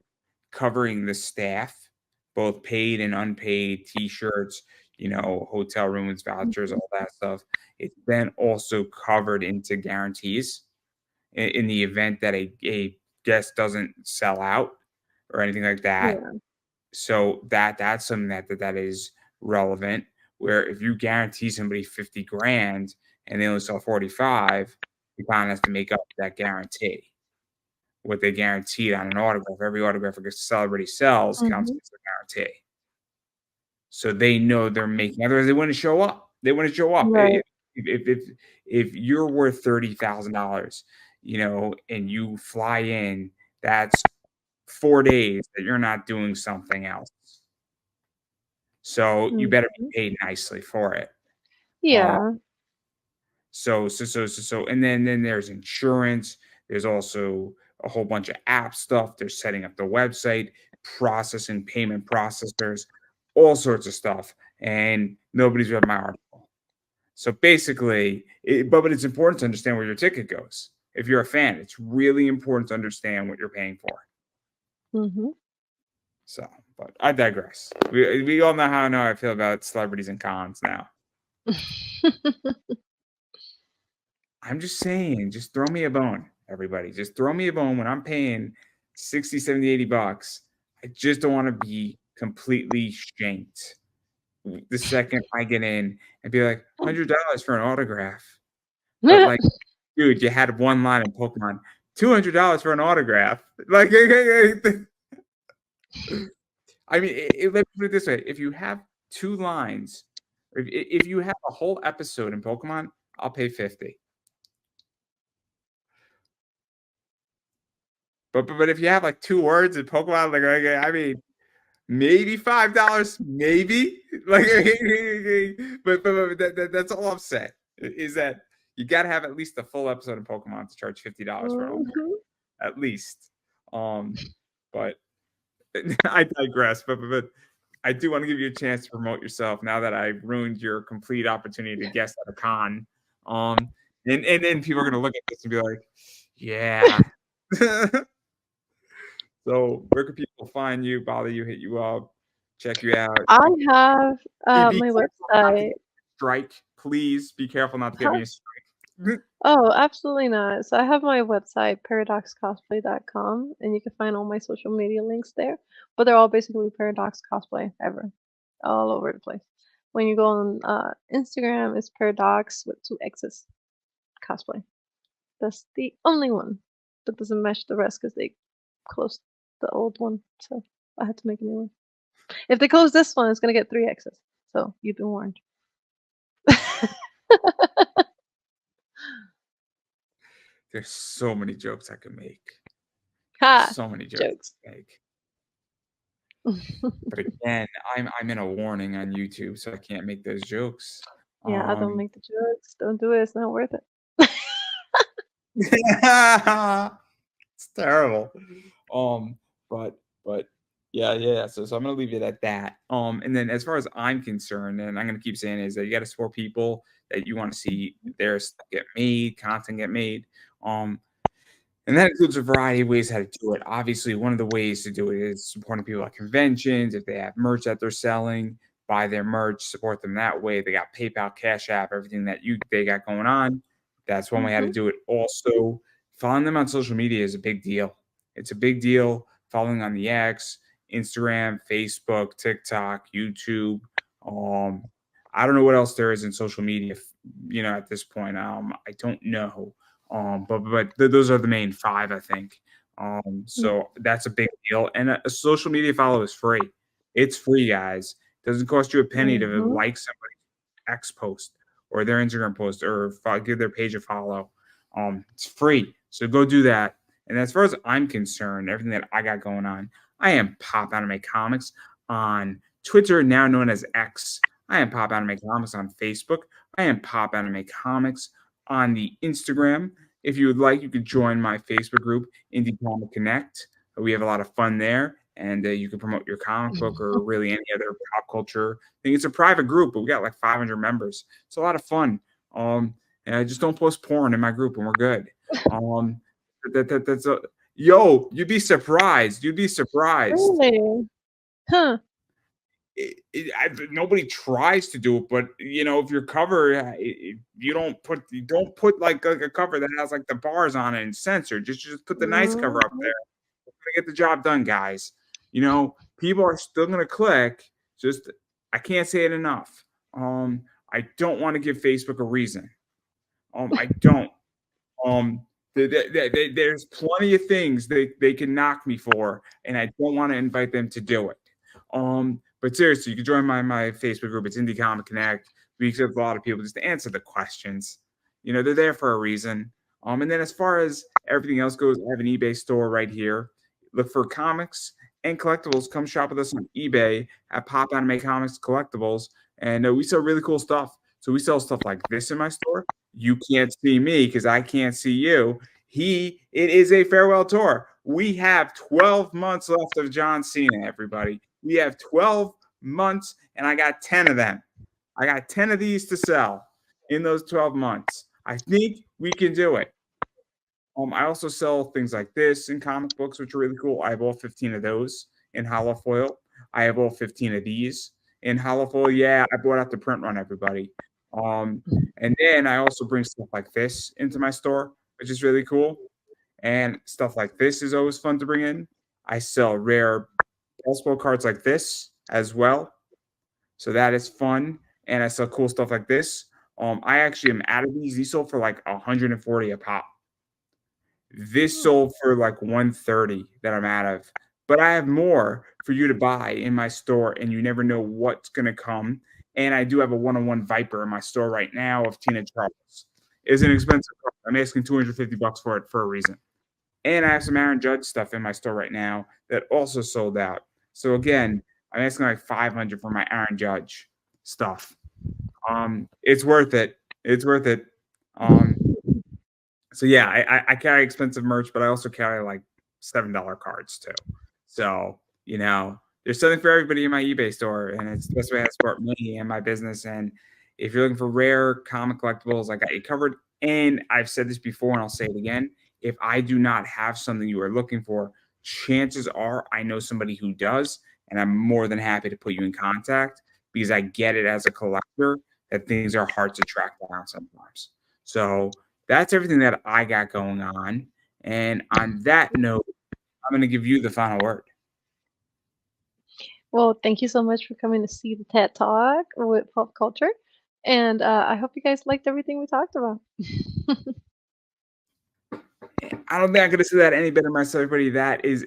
covering the staff, both paid and unpaid T-shirts, hotel rooms, vouchers, Mhm. all that stuff. It's then also covered into guarantees in the event that a guest doesn't sell out or anything like that. Yeah. So that's something that is relevant. Where if you guarantee somebody 50 grand and they only sell 45, you kind of have to make up that guarantee. What they guaranteed on an autograph, every autograph a celebrity sells counts Mhm. as a guarantee. So they know they're making. Otherwise, they wouldn't show up. They wouldn't show up Right. if if if you're worth $30,000, and you fly in. That's 4 days that you're not doing something else. So you better Mhm. be paid nicely for it. Uh, Yeah. and then there's insurance. There's also a whole bunch of app stuff. There's setting up the website, processing payment processors, all sorts of stuff. And nobody's read my article. So basically, but it's important to understand where your ticket goes. If you're a fan, it's really important to understand what you're paying for. Mhm. So, but I digress. We all know how I feel about celebrities and cons now. I'm just saying, just throw me a bone, everybody. Just throw me a bone when I'm paying 60, 70, $80. I just don't want to be completely shanked the second I get in and be like $100 for an autograph. But like dude, you had one line in Pokemon, $200 for an autograph. Like, I mean, let me put it this way: if you have two lines, if you have a whole episode in Pokemon, I'll pay 50. But if you have like two words in Pokemon, I mean, maybe $5, maybe. Like, but that's all I'm saying is that you got to have at least a full episode of Pokemon to charge $50 for an autograph, Mhm. at least. But I digress. But I do want to give you a chance to promote yourself now that I've ruined your complete opportunity to guest at a con. And then people are gonna look at this and be like, yeah. So where can people find you, bother you, hit you up, check you out? I have, Be my careful not to website. get a strike. Please be careful not to get Huh? me a strike. Oh, absolutely not. So I have my website, paradoxcosplay.com, and you can find all my social media links there. But they're all basically Paradox Cosplay ever, all over the place. When you go on Instagram, it's Paradox with two X's cosplay. That's the only one that doesn't match the rest because they closed the old one. So I had to make a new one. If they close this one, it's gonna get three X's. So you've been warned. There's so many jokes I can make. Ha! So many jokes Jokes. I can make. But again, I'm in a warning on YouTube, so I can't make those jokes. Yeah, I don't Um, make the jokes. Don't do it. It's not worth it. it's terrible. Um, but yeah. So I'm gonna leave it at that. And then as far as I'm concerned, and I'm gonna keep saying is that you got to support people that you want to see their stuff get made, content get made. Um, and that includes a variety of ways how to do it. Obviously, one of the ways to do it is supporting people at conventions. If they have merch that they're selling, buy their merch, support them that way. They got PayPal, Cash App, everything that they got going on. That's one way how to Mhm. do it. Also, following them on social media is a big deal. It's a big deal. Following on the X, Instagram, Facebook, TikTok, YouTube. Um, I don't know what else there is in social media. At this point, I don't know. But those are the main five, I think. So that's a big deal. And a social media follow is free. It's free, guys. It doesn't cost you a penny to Mhm. like somebody's X post or their Instagram post or give their page a follow. It's free. So go do that. And as far as I'm concerned, everything that I got going on, I am Pop Anime Comics on Twitter, now known as X. I am Pop Anime Comics on Facebook. I am Pop Anime Comics on the Instagram. If you would like, you could join my Facebook group, Indie Comic Connect. We have a lot of fun there, and you can promote your comic book or really any other pop culture thing. It's a private group, but we got like 500 members. It's a lot of fun. And I just don't post porn in my group, and we're good. Um, that's a yo. You'd be surprised. You'd be surprised. Really? Huh. Nobody tries to do it, but if your cover, you don't put like a cover that has like the bars on it and censored. Just put the nice cover up Mhm. there. We're gonna get the job done, guys. People are still gonna click. Just I can't say it enough. I don't want to give Facebook a reason. I don't. Um, there's plenty of things they can knock me for, and I don't want to invite them to do it. But seriously, you can join my Facebook group. It's Indie Comic Connect. We accept a lot of people just to answer the questions. They're there for a reason. And then as far as everything else goes, I have an eBay store right here. Look for comics and collectibles. Come shop with us on eBay at Pop Anime Comics Collectibles, and we sell really cool stuff. So we sell stuff like this in my store. You can't see me because I can't see you. It is a farewell tour. We have 12 months left of John Cena, everybody. We have 12 months, and I got 10 of them. I got 10 of these to sell in those 12 months. I think we can do it. I also sell things like this in comic books, which are really cool. I have all 15 of those in hollow foil. I have all 15 of these in hollow foil. Yeah, I brought out the print run, everybody. And then I also bring stuff like this into my store, which is really cool. And stuff like this is always fun to bring in. I sell rare baseball cards like this as well. So that is fun. And I sell cool stuff like this. I actually am out of these. These sold for like 140 a pop. This Oh, sold for like 130 that I'm out of. But I have more for you to buy in my store, and you never know what's gonna come. And I do have a one-on-one Viper in my store right now of Tina Charles. It's an expensive car. I'm asking 250 bucks for it for a reason. And I have some Aaron Judge stuff in my store right now that also sold out. So again, I'm asking like 500 for my Aaron Judge stuff. It's worth it. It's worth it. Um, so yeah, I carry expensive merch, but I also carry like $7 cards too. So, there's something for everybody in my eBay store, and it's the best way to support me and my business. And if you're looking for rare comic collectibles, I got you covered. And I've said this before and I'll say it again. If I do not have something you are looking for, chances are I know somebody who does, and I'm more than happy to put you in contact because I get it as a collector that things are hard to track down sometimes. So that's everything that I got going on. And on that note, I'm going to give you the final word. well, thank you so much for coming to see the TED Talk with pop culture, and I hope you guys liked everything we talked about. I don't think I could have said that any better myself, everybody. That is